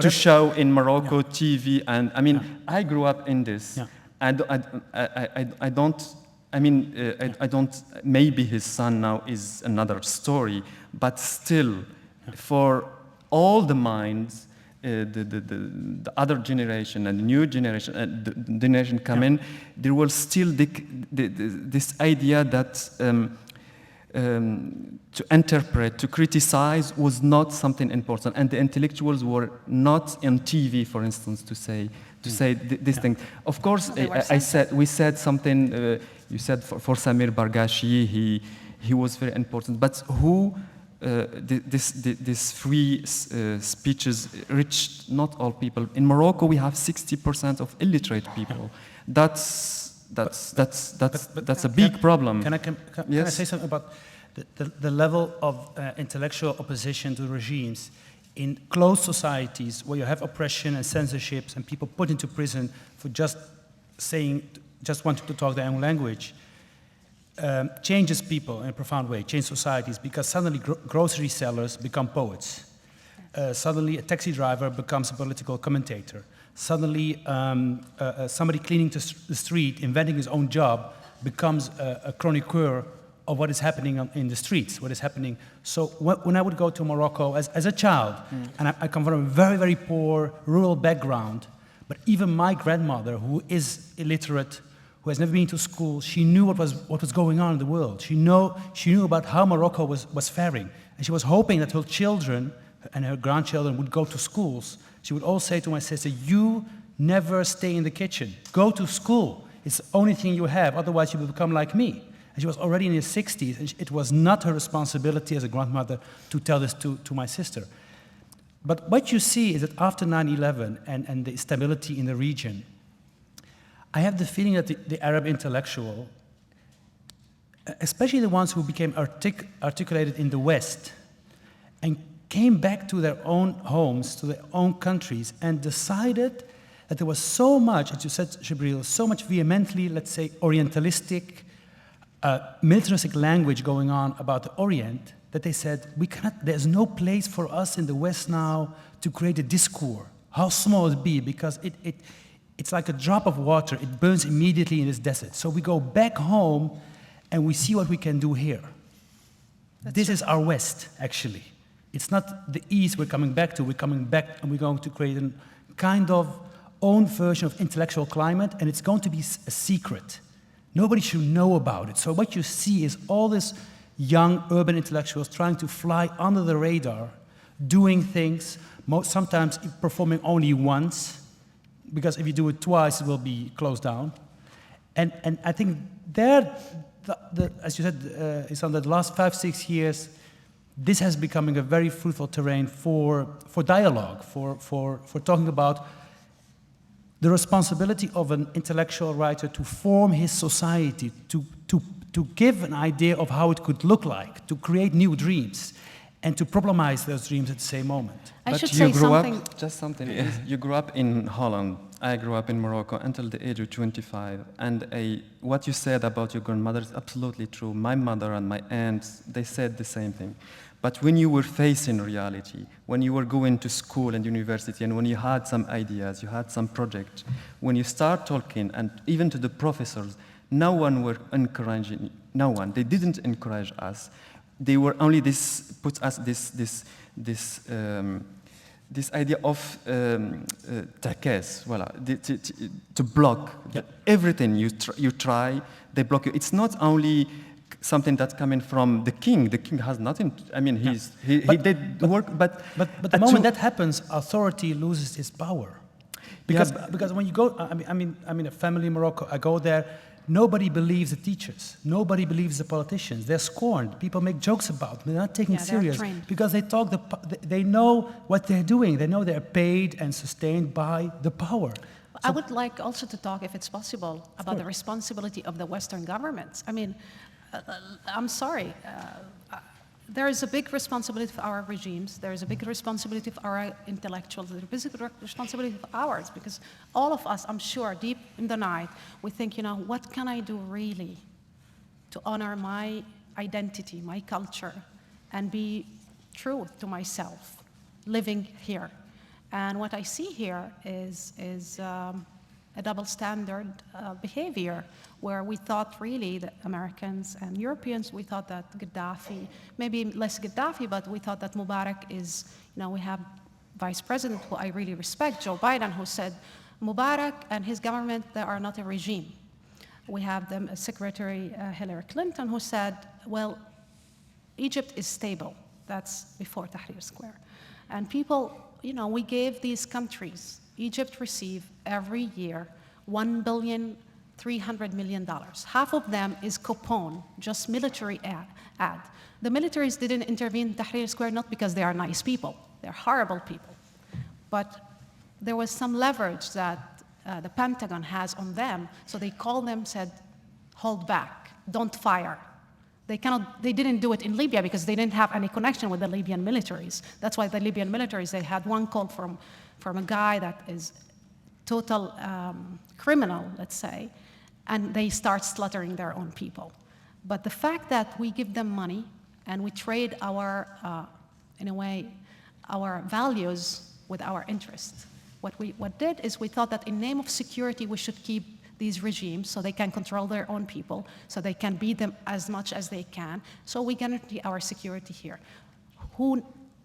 show in Morocco TV, and I mean I grew up in this, and I don't. Maybe his son now is another story, but still, for all the minds, the other generation and the new generation, the generation come in, there was still this idea that to interpret, to criticize was not something important, and the intellectuals were not on TV, for instance, to say this thing. Of course, we said something. You said for Samir Barghashi, he was very important. But who this free speeches reached not all people. In Morocco, we have 60% of illiterate people. That's a big problem. Can I say something about the level of intellectual opposition to regimes in closed societies where you have oppression and censorships and people put into prison for just wanting to talk their own language, changes people in a profound way, changes societies, because suddenly grocery sellers become poets. Suddenly a taxi driver becomes a political commentator. Suddenly somebody cleaning the street, inventing his own job, becomes a chroniqueur of what is happening in the streets, what is happening. So when I would go to Morocco as a child, and I come from a very, very poor rural background, but even my grandmother, who is illiterate, who has never been to school, she knew what was going on in the world. She knew about how Morocco was faring. And she was hoping that her children and her grandchildren would go to schools. She would all say to my sister, you never stay in the kitchen. Go to school. It's the only thing you have, otherwise you will become like me. And she was already in her 60s, and it was not her responsibility as a grandmother to tell this to my sister. But what you see is that after 9/11 and the instability in the region, I have the feeling that the Arab intellectual, especially the ones who became articulated in the West and came back to their own homes, to their own countries, and decided that there was so much, as you said, Jibril, so much vehemently, let's say, Orientalistic, militaristic language going on about the Orient, that they said, there's no place for us in the West now to create a discourse, how small it be, because it's like a drop of water, it burns immediately in this desert. So we go back home and we see what we can do here. This is our West, actually. It's not the East we're coming back to, we're coming back and we're going to create a kind of own version of intellectual climate, and it's going to be a secret. Nobody should know about it. So what you see is all these young urban intellectuals trying to fly under the radar, doing things, sometimes performing only once, because if you do it twice, it will be closed down. And I think there, as you said, Isanda, the last 5-6 years, this has becoming a very fruitful terrain for dialogue, for talking about the responsibility of an intellectual writer to form his society, to give an idea of how it could look like, to create new dreams, and to problematize those dreams at the same moment. But you grew up, just something, you grew up in Holland. I grew up in Morocco until the age of 25. And what you said about your grandmother is absolutely true. My mother and my aunts, they said the same thing. But when you were facing reality, when you were going to school and university, and when you had some ideas, you had some projects, when you start talking, and even to the professors, no one were encouraging, no one. They didn't encourage us. They were only put us this idea of taques, voilà, to block everything you try, they block you. It's not only something that's coming from the king. The king has nothing. I mean, he did work, but the moment that happens, authority loses its power. Because when you go, I mean, a family in Morocco. I go there. Nobody believes the teachers. Nobody believes the politicians. They're scorned. People make jokes about them. They're not taken serious because they talk. They know what they're doing. They know they're paid and sustained by the power. I would like also to talk, if it's possible, about the responsibility of the Western governments. I mean, I'm sorry. There is a big responsibility for our regimes. There is a big responsibility for our intellectuals. There is a big responsibility for ours, because all of us, I'm sure, deep in the night, we think, what can I do really to honor my identity, my culture, and be true to myself, living here. And what I see here is a double standard behavior, where we thought really that Americans and Europeans, we thought that Gaddafi, maybe less Gaddafi, but we thought that Mubarak is, we have Vice President who I really respect, Joe Biden, who said Mubarak and his government, they are not a regime. We have the Secretary Hillary Clinton, who said, well, Egypt is stable. That's before Tahrir Square. And people, we gave these countries, Egypt received every year $1.3 billion. Half of them is coupon, just military ad. The militaries didn't intervene in Tahrir Square not because they are nice people. They're horrible people. But there was some leverage that the Pentagon has on them, so they called them, said, hold back, don't fire. They didn't do it in Libya because they didn't have any connection with the Libyan militaries. That's why the Libyan militaries, they had one call from a guy that is total criminal, let's say, and they start slaughtering their own people. But the fact that we give them money and we trade our, in a way, our values with our interests. What did is we thought that in name of security, we should keep these regimes so they can control their own people, so they can beat them as much as they can, so we guarantee our security here.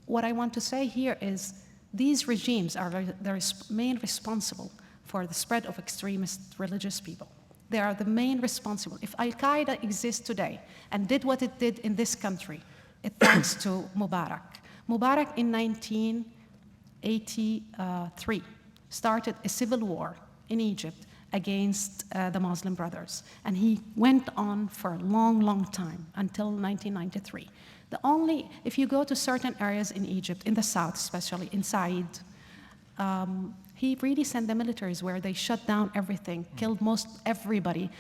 What I want to say here is these regimes are the main responsible for the spread of extremist religious people. They are the main responsible. If Al-Qaeda exists today and did what it did in this country, it's thanks to Mubarak. Mubarak in 1983 started a civil war in Egypt against the Muslim Brothers. And he went on for a long, long time, until 1993. If you go to certain areas in Egypt, in the south especially, in Said, he really sent the militaries where they shut down everything, killed most everybody.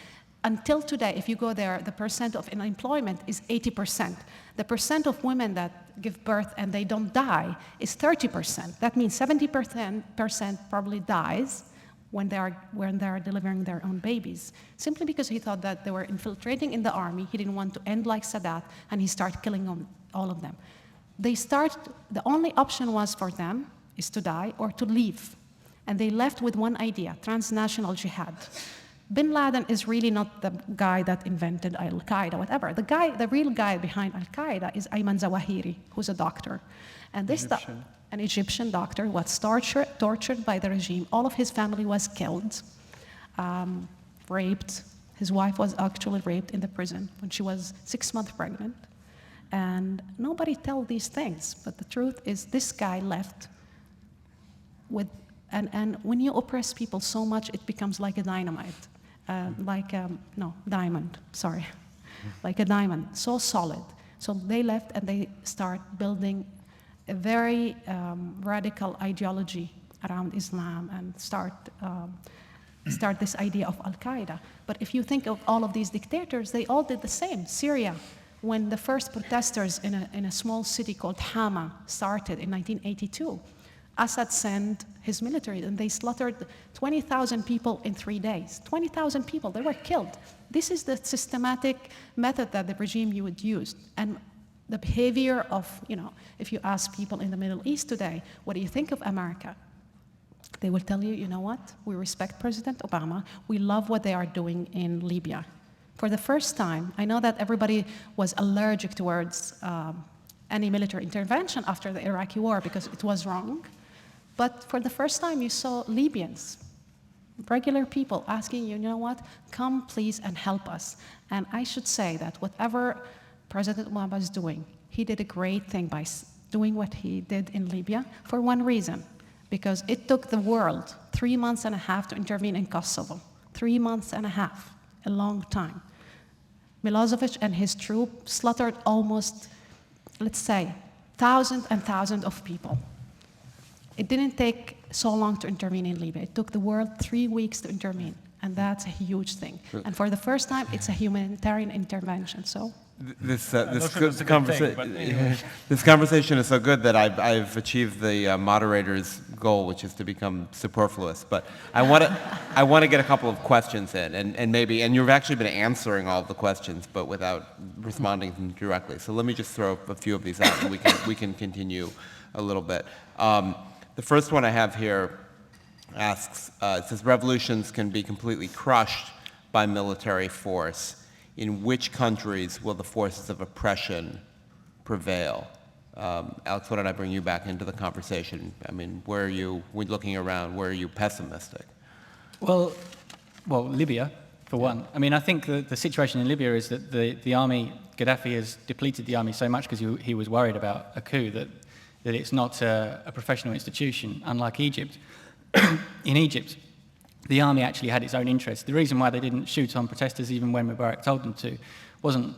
Until today, if you go there, the percent of unemployment is 80%. The percent of women that give birth and they don't die is 30%. That means 70% probably dies when they are delivering their own babies, simply because he thought that they were infiltrating in the army. He didn't want to end like Sadat, and he started killing all of them. The only option was for them is to die or to leave. And they left with one idea, transnational jihad. Bin Laden is really not the guy that invented Al-Qaeda, whatever. The real guy behind Al-Qaeda is Ayman Zawahiri, who's a doctor. And this an Egyptian doctor was tortured by the regime. All of his family was killed, raped. His wife was actually raped in the prison when she was 6 months pregnant. And nobody tells these things, but the truth is this guy left with, and when you oppress people so much, it becomes like a dynamite, diamond, sorry, like a diamond, so solid. So they left and they start building a very radical ideology around Islam and start this idea of Al-Qaeda. But if you think of all of these dictators, they all did the same. Syria, when the first protesters in a small city called Hama started in 1982, Assad sent his military and they slaughtered 20,000 people in 3 days. 20,000 people, they were killed. This is the systematic method that the regime would use. And the behavior of, if you ask people in the Middle East today, what do you think of America? They will tell you, you know what? We respect President Obama. We love what they are doing in Libya. For the first time, I know that everybody was allergic towards any military intervention after the Iraqi war because it was wrong. But for the first time, you saw Libyans, regular people asking you know what? Come please and help us. And I should say that whatever President Obama is doing, he did a great thing by doing what he did in Libya for one reason, because it took the world 3 months and a half to intervene in Kosovo. 3 months and a half, a long time. Milosevic and his troops slaughtered almost, let's say, thousands and thousands of people. It didn't take so long to intervene in Libya. It took the world 3 weeks to intervene, and that's a huge thing. And for the first time, it's a humanitarian intervention. So this conversation is so good that I've achieved the moderator's goal, which is to become superfluous. But I want to get a couple of questions in, and you've actually been answering all of the questions, but without responding to them directly. So let me just throw a few of these out, and we can continue a little bit. The first one I have here asks, it says, revolutions can be completely crushed by military force. In which countries will the forces of oppression prevail? Alex, why don't I bring you back into the conversation? I mean, where are you, when looking around, where are you pessimistic? Well, Libya, for one. I mean, I think the situation in Libya is that the army, Gaddafi has depleted the army so much because he was worried about a coup that it's not a professional institution, unlike Egypt. In Egypt, the army actually had its own interests. The reason why they didn't shoot on protesters even when Mubarak told them to wasn't,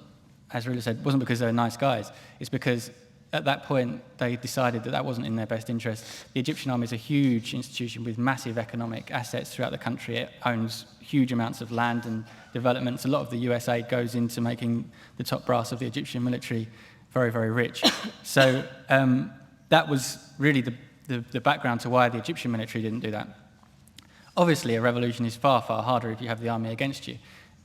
as Rula said, wasn't because they were nice guys. It's because at that point they decided that wasn't in their best interest. The Egyptian army is a huge institution with massive economic assets throughout the country. It owns huge amounts of land and developments. A lot of the US aid goes into making the top brass of the Egyptian military very, very rich. So that was really the background to why the Egyptian military didn't do that. Obviously, a revolution is far, far harder if you have the army against you.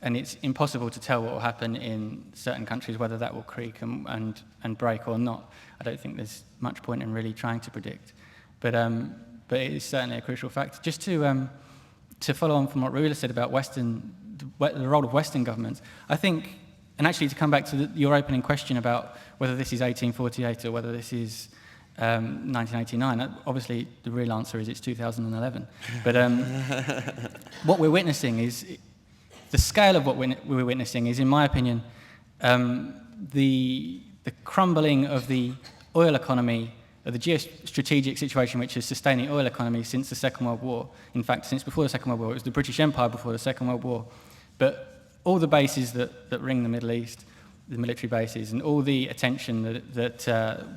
And it's impossible to tell what will happen in certain countries, whether that will creak and break or not. I don't think there's much point in really trying to predict. But it is certainly a crucial factor. Just to follow on from what Rula said about the role of Western governments, I think, and actually to come back to your opening question about whether this is 1848 or whether this is 1989. Obviously, the real answer is it's 2011. But what we're witnessing is, the scale of what we're witnessing is, in my opinion, the crumbling of the oil economy, of the geostrategic situation which is sustaining oil economy since the Second World War. In fact, since before the Second World War. It was the British Empire before the Second World War. But all the bases that ring the Middle East, the military bases, and all the attention that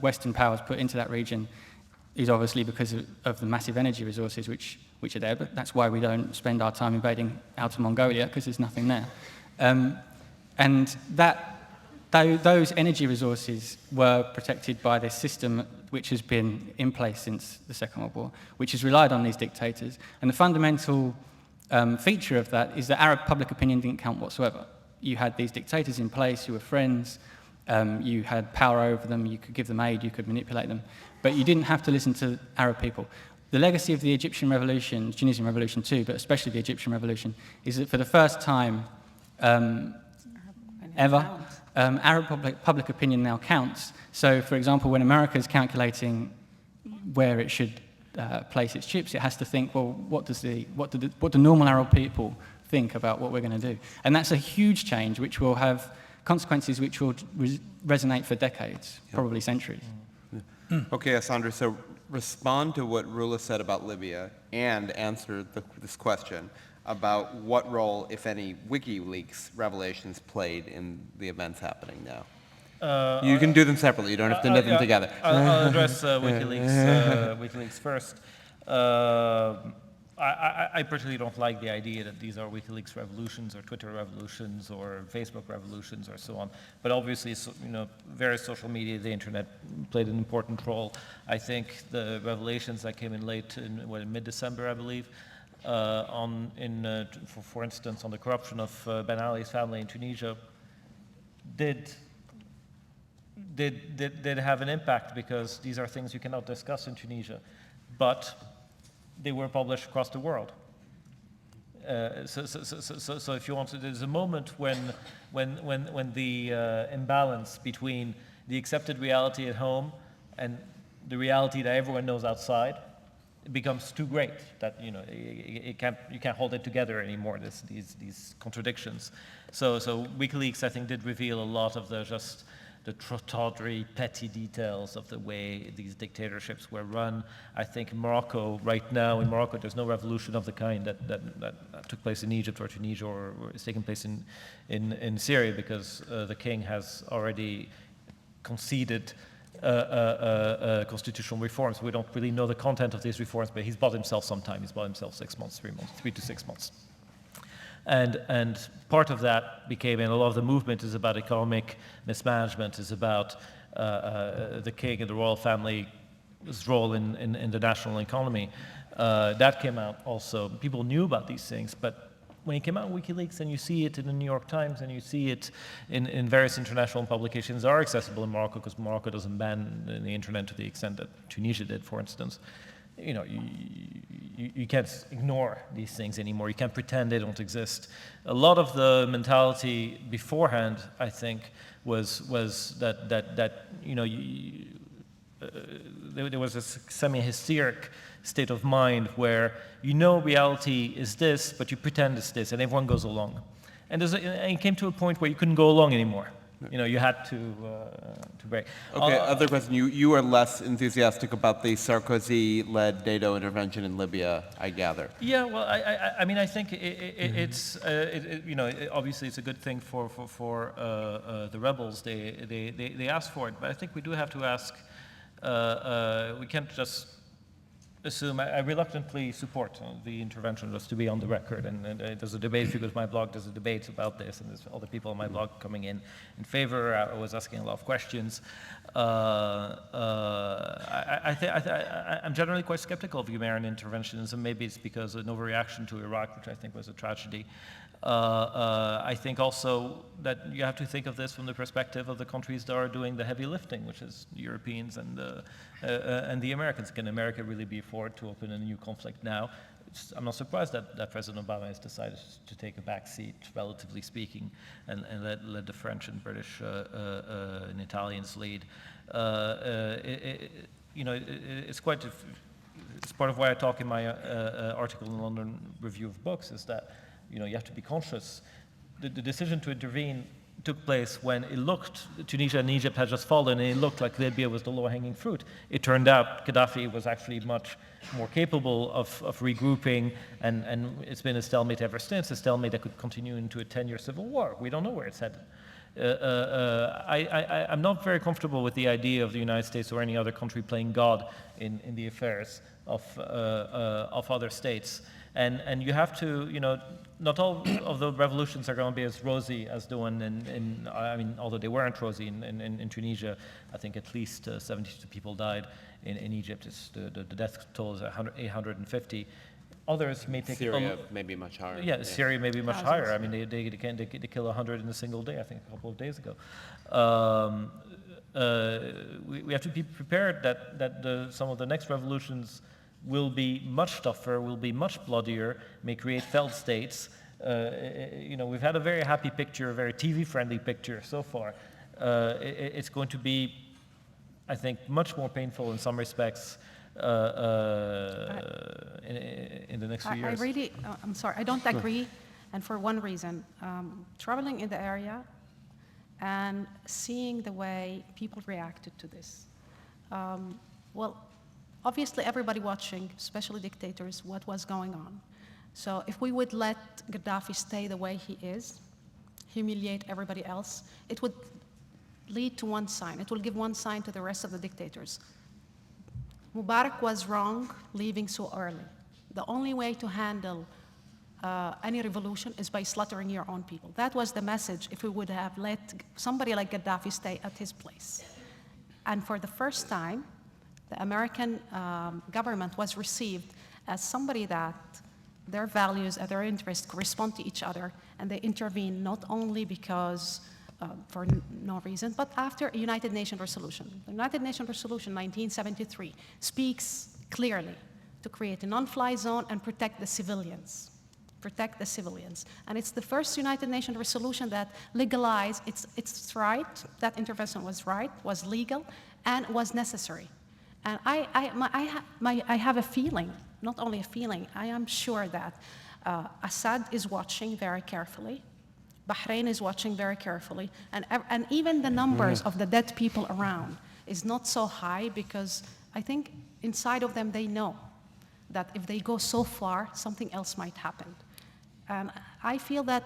Western powers put into that region is obviously because of the massive energy resources which which are there, but that's why we don't spend our time invading Outer Mongolia, because there's nothing there. And those energy resources were protected by this system which has been in place since the Second World War, which has relied on these dictators. And the fundamental feature of that is that Arab public opinion didn't count whatsoever. You had these dictators in place, you were friends, you had power over them, you could give them aid, you could manipulate them, but you didn't have to listen to Arab people. The legacy of the Egyptian Revolution, Tunisian Revolution too, but especially the Egyptian Revolution, is that for the first time ever, Arab public opinion now counts. So, for example, when America is calculating where it should place its troops, it has to think, well, what do normal Arab people think about what we're going to do? And that's a huge change, which will have consequences which will resonate for decades, probably centuries. Okay, Sandra, so respond to what Rula said about Libya and answer this question about what role, if any, WikiLeaks revelations played in the events happening now. You can do them separately. You don't have to knit them together. I'll address WikiLeaks first. I personally don't like the idea that these are WikiLeaks revolutions or Twitter revolutions or Facebook revolutions or so on. But obviously, various social media, the internet played an important role. I think the revelations that came in late in mid-December, I believe, for instance, on the corruption of Ben Ali's family in Tunisia, did have an impact, because these are things you cannot discuss in Tunisia, but they were published across the world. So if you want to, there's a moment when the imbalance between the accepted reality at home and the reality that everyone knows outside, it becomes too great that you can't hold it together anymore. These contradictions. So WikiLeaks, I think, did reveal a lot of the tawdry, petty details of the way these dictatorships were run. I think Morocco, right now in Morocco, there's no revolution of the kind that took place in Egypt or Tunisia or is taking place in Syria, because the king has already conceded constitutional reforms. We don't really know the content of these reforms, but he's bought himself some time. He's bought himself 6 months, 3 to 6 months. And part of that became, and a lot of the movement is about economic mismanagement, is about the king and the royal family's role in the national economy. That came out also. People knew about these things, but when it came out in WikiLeaks, and you see it in the New York Times, and you see it in various international publications that are accessible in Morocco, because Morocco doesn't ban the internet to the extent that Tunisia did, for instance. You can't ignore these things anymore. You can't pretend they don't exist. A lot of the mentality beforehand, I think, was that there was a semi-hysteric state of mind where reality is this, but you pretend it's this, and everyone goes along. And it came to a point where you couldn't go along anymore. You had to break. Okay, other question. You are less enthusiastic about the Sarkozy-led NATO intervention in Libya, I gather. Yeah, well, I mean, I think it's obviously it's a good thing for the rebels. They asked for it, but I think we do have to ask. We can't just assume. I reluctantly support the intervention, just to be on the record. And there's a debate. If you go to my blog, there's a debate about this, and there's other people on my blog coming in favor. I was asking a lot of questions. I'm generally quite skeptical of American interventions, and maybe it's because of an overreaction to Iraq, which I think was a tragedy. I think also that you have to think of this from the perspective of the countries that are doing the heavy lifting, which is the Europeans and the Americans. Can America really be afforded to open a new conflict now? I'm not surprised that President Obama has decided to take a back seat, relatively speaking, and let the French and British and Italians lead. It's quite. It's part of why I talk in my article in the London Review of Books, is that you have to be conscious. The decision to intervene took place when it looked, Tunisia and Egypt had just fallen, and it looked like Libya was the low-hanging fruit. It turned out Gaddafi was actually much more capable of regrouping, and it's been a stalemate ever since, a stalemate that could continue into a 10-year civil war. We don't know where it's headed. I'm not very comfortable with the idea of the United States or any other country playing God in the affairs of other states. And you have to, not all of the revolutions are going to be as rosy as the one I mean, although they weren't rosy in Tunisia. I think at least 72 people died in Egypt. The death toll is 850. Others may take Syria may be much higher. Yeah, Syria may be much higher. I mean, they kill 100 in a single day. I think a couple of days ago. We have to be prepared that some of the next revolutions will be much tougher, will be much bloodier, may create failed states. We've had a very happy picture, a very TV-friendly picture so far. It's going to be, I think, much more painful in some respects in the next few years. I'm sorry, I don't agree, and for one reason. Traveling in the area and seeing the way people reacted to this. Well, obviously everybody watching, especially dictators, what was going on. So if we would let Gaddafi stay the way he is, humiliate everybody else, it would lead to one sign. It will give one sign to the rest of the dictators. Mubarak was wrong leaving so early. The only way to handle any revolution is by slaughtering your own people. That was the message if we would have let somebody like Gaddafi stay at his place. And for the first time, the American government was received as somebody that their values and their interests correspond to each other, and they intervene not only because for no reason, but after a United Nations resolution. The United Nations resolution 1973 speaks clearly to create a non-fly zone and protect the civilians. Protect the civilians. And it's the first United Nations resolution that legalized, it's right, that intervention was right, was legal, and was necessary. And I have a feeling, not only a feeling, I am sure that Assad is watching very carefully. Bahrain is watching very carefully. And even the numbers of the dead people around is not so high because I think inside of them they know that if they go so far, something else might happen. And I feel that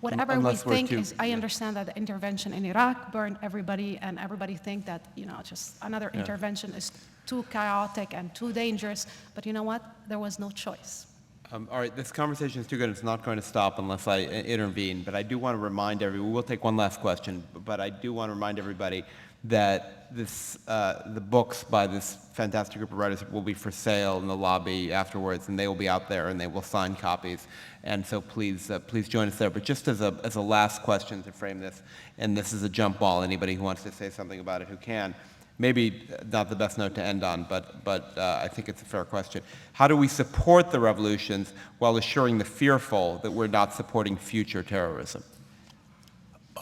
whatever we think is, I understand that the intervention in Iraq burned everybody, and everybody think that, just another intervention is too chaotic and too dangerous. But you know what? There was no choice. All right, this conversation is too good. It's not going to stop unless I intervene. But I do want to remind everyone, we'll take one last question, but I do want to remind everybody that the books by this fantastic group of writers will be for sale in the lobby afterwards, and they will be out there, and they will sign copies. And so please join us there. But just as a last question to frame this, and this is a jump ball, anybody who wants to say something about it who can. Maybe not the best note to end on, but I think it's a fair question. How do we support the revolutions while assuring the fearful that we're not supporting future terrorism?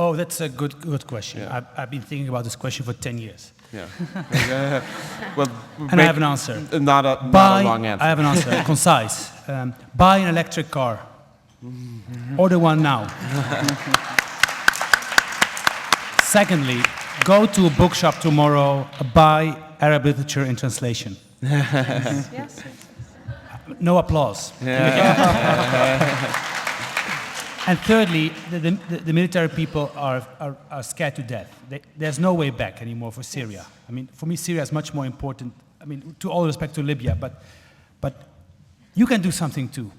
Oh, that's a good question. Yeah. I've been thinking about this question for 10 years. Yeah. Well, and I have an answer. Not a long answer. I have an answer, concise. Buy an electric car. Order one now. Secondly, go to a bookshop tomorrow, buy Arab literature in translation. Yes. No applause. And thirdly, the military people are scared to death. There's no way back anymore for Syria. I mean, for me, Syria is much more important. I mean, to all respect to Libya, but you can do something too.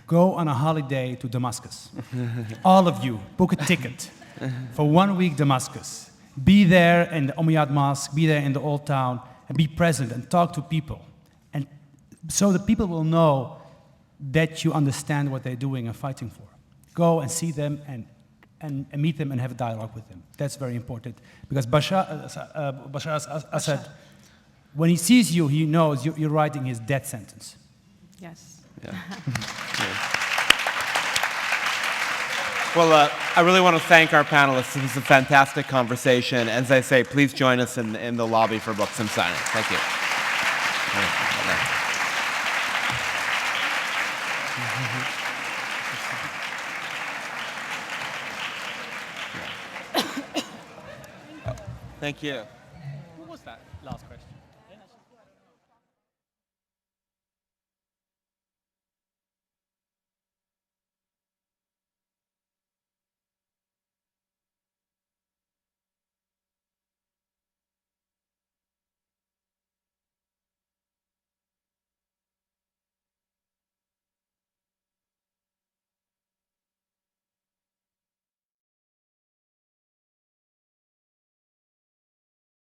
Go on a holiday to Damascus. All of you, book a ticket for 1 week Damascus. Be there in the Umayyad Mosque, be there in the Old Town, and be present and talk to people. And so the people will know that you understand what they're doing and fighting for. Go and see them and meet them and have a dialogue with them. That's very important. Because Bashar al-Assad, when he sees you, he knows you're writing his death sentence. Yes. Yeah. Well, I really want to thank our panelists. This was a fantastic conversation. As I say, please join us in the lobby for books and signings. Thank you. Thank you.